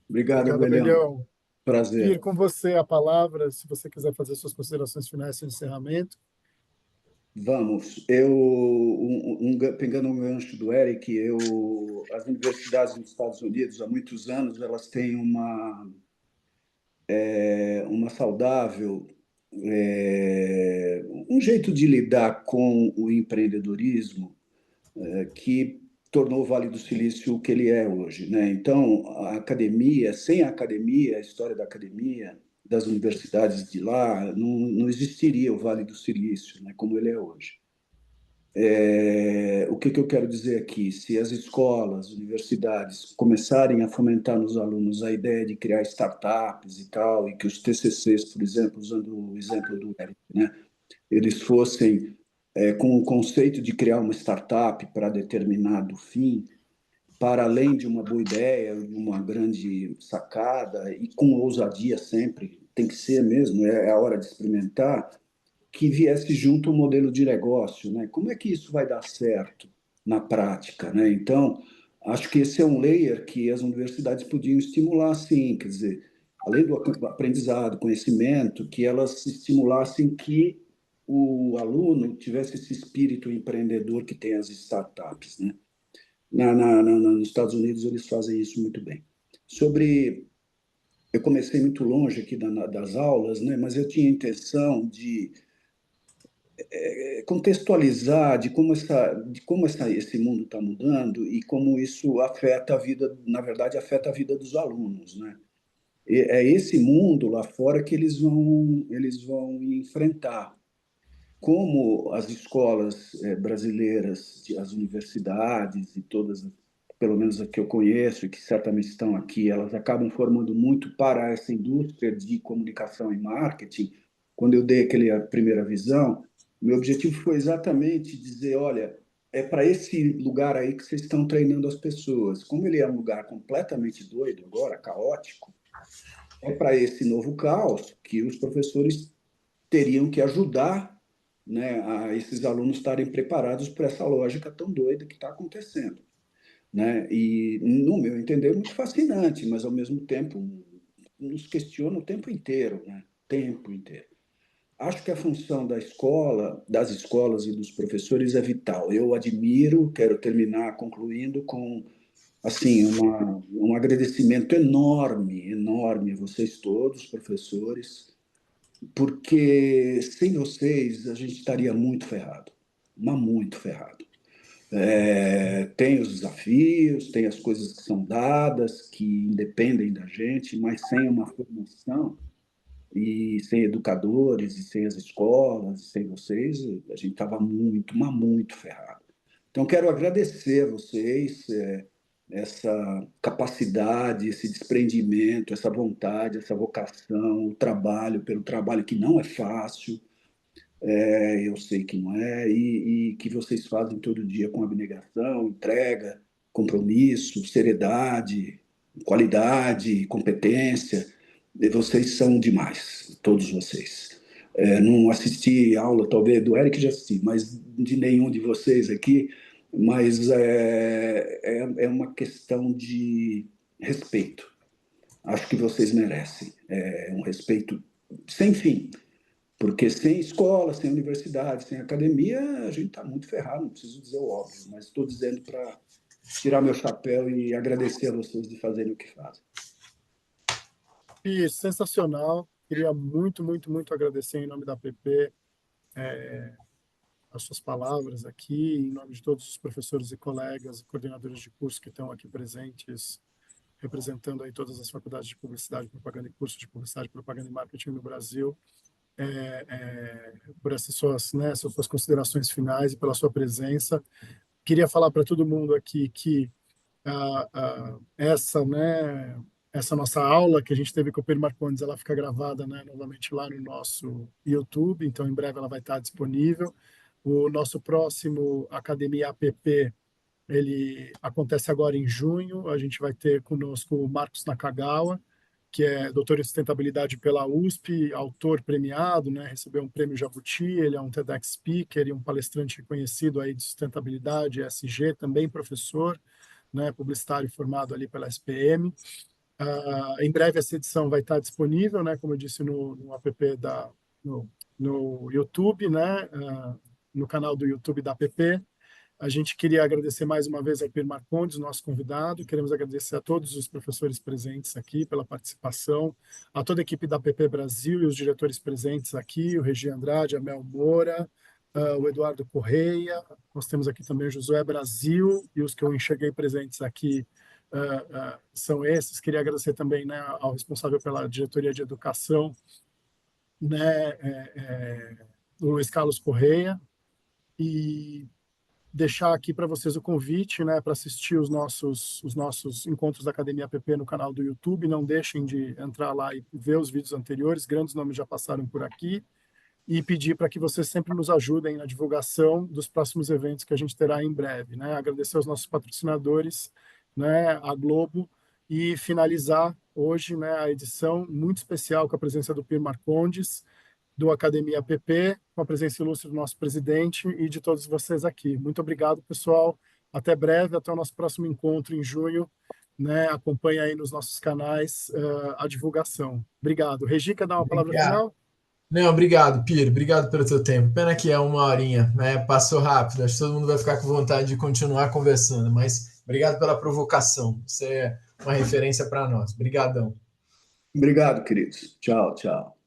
Obrigado, Obrigado, Abelhão. Abelhão. Pir, Prazer. com você a palavra, se você quiser fazer suas considerações finais de encerramento. Vamos. Pegando um gancho do Eric, as universidades dos Estados Unidos, há muitos anos, elas têm uma saudável, um jeito de lidar com o empreendedorismo que tornou o Vale do Silício o que ele é hoje, né? Então, a academia, sem a academia, a história da academia, das universidades de lá, não existiria o Vale do Silício, né, como ele é hoje. O que eu quero dizer aqui? Se as escolas, universidades começarem a fomentar nos alunos a ideia de criar startups e tal, e que os TCCs, por exemplo, usando o exemplo do Eric, né, eles fossem com o conceito de criar uma startup para determinado fim, para além de uma boa ideia, de uma grande sacada, e com ousadia sempre, tem que ser mesmo, é a hora de experimentar, que viesse junto um modelo de negócio, né? Como é que isso vai dar certo na prática, né? Então, acho que esse é um layer que as universidades podiam estimular, sim, quer dizer, além do aprendizado, conhecimento, que elas estimulassem que o aluno tivesse esse espírito empreendedor que tem as startups, né? Nos Estados Unidos eles fazem isso muito bem. Eu comecei muito longe aqui das aulas, né? Mas eu tinha a intenção de contextualizar de como esse mundo está mudando e como isso afeta a vida, na verdade, afeta a vida dos alunos, né? É esse mundo lá fora que eles vão enfrentar. Como as escolas brasileiras, as universidades e todas, pelo menos as que eu conheço e que certamente estão aqui, elas acabam formando muito para essa indústria de comunicação e marketing. Quando eu dei aquela primeira visão, meu objetivo foi exatamente dizer, olha, é para esse lugar aí que vocês estão treinando as pessoas. Como ele é um lugar completamente doido agora, caótico, é para esse novo caos que os professores teriam que ajudar, né, a esses alunos estarem preparados para essa lógica tão doida que está acontecendo, né? E, no meu entender, muito fascinante, mas, ao mesmo tempo, nos questiona o tempo inteiro, né? O tempo inteiro. Acho que a função da escola, das escolas e dos professores é vital. Eu admiro, quero terminar concluindo com assim um agradecimento enorme, enorme a vocês todos, professores, porque sem vocês a gente estaria muito ferrado, mas muito ferrado. Tem os desafios, tem as coisas que são dadas, que independem da gente, mas sem uma formação e sem educadores, e sem as escolas, e sem vocês, a gente estava muito, mas muito ferrado. Então, quero agradecer a vocês, essa capacidade, esse desprendimento, essa vontade, essa vocação, o trabalho pelo trabalho que não é fácil, eu sei que não é, e que vocês fazem todo dia com abnegação, entrega, compromisso, seriedade, qualidade, competência. E vocês são demais, todos vocês. Não assisti aula, talvez, do Eric já assisti, mas de nenhum de vocês aqui, mas é uma questão de respeito. Acho que vocês merecem. É um respeito sem fim, porque sem escola, sem universidade, sem academia, a gente está muito ferrado, não preciso dizer o óbvio, mas estou dizendo para tirar meu chapéu e agradecer a vocês de fazerem o que fazem. E sensacional. Queria muito, muito, muito agradecer em nome da APP as suas palavras aqui, em nome de todos os professores e colegas e coordenadores de curso que estão aqui presentes, representando aí todas as faculdades de Publicidade, Propaganda e Curso de Publicidade, Propaganda e Marketing no Brasil, por essas suas considerações finais e pela sua presença. Queria falar para todo mundo aqui que essa nossa aula que a gente teve com o Pedro Marcondes, ela fica gravada, né, novamente lá no nosso YouTube, então em breve ela vai estar disponível. O nosso próximo Academia APP, ele acontece agora em junho. A gente vai ter conosco o Marcos Nakagawa, que é doutor em sustentabilidade pela USP, autor premiado, né, recebeu um prêmio Jabuti, ele é um TEDx speaker e um palestrante conhecido aí de sustentabilidade, ESG, também professor, né, publicitário formado ali pela SPM. Em breve essa edição vai estar disponível, né, como eu disse, no app no YouTube, né, no canal do YouTube da APP. A gente queria agradecer mais uma vez ao Pierre Marcondes, nosso convidado. Queremos agradecer a todos os professores presentes aqui pela participação, a toda a equipe da APP Brasil e os diretores presentes aqui, o Regi Andrade, a Mel Moura, o Eduardo Correia. Nós temos aqui também o Josué Brasil, e os que eu enxerguei presentes aqui são esses. Queria agradecer também, né, ao responsável pela diretoria de educação, né, o Luiz Carlos Correia, e deixar aqui para vocês o convite, né, para assistir os nossos encontros da Academia APP no canal do YouTube. Não deixem de entrar lá e ver os vídeos anteriores, grandes nomes já passaram por aqui, e pedir para que vocês sempre nos ajudem na divulgação dos próximos eventos que a gente terá em breve, né? Agradecer aos nossos patrocinadores, né, a Globo, e finalizar hoje, né, a edição muito especial com a presença do Pierre Marcondes, do Academia APP, com a presença ilustre do nosso presidente e de todos vocês aqui. Muito obrigado, pessoal. Até breve, até o nosso próximo encontro em junho. Né? Acompanhe aí nos nossos canais a divulgação. Obrigado. Regi, quer dar uma palavra final? Não, obrigado, Pierre. Obrigado pelo teu tempo. Pena que é 1 horinha, né? Passou rápido. Acho que todo mundo vai ficar com vontade de continuar conversando, mas obrigado pela provocação. Você é uma referência para nós. Obrigadão. Obrigado, queridos. Tchau, tchau.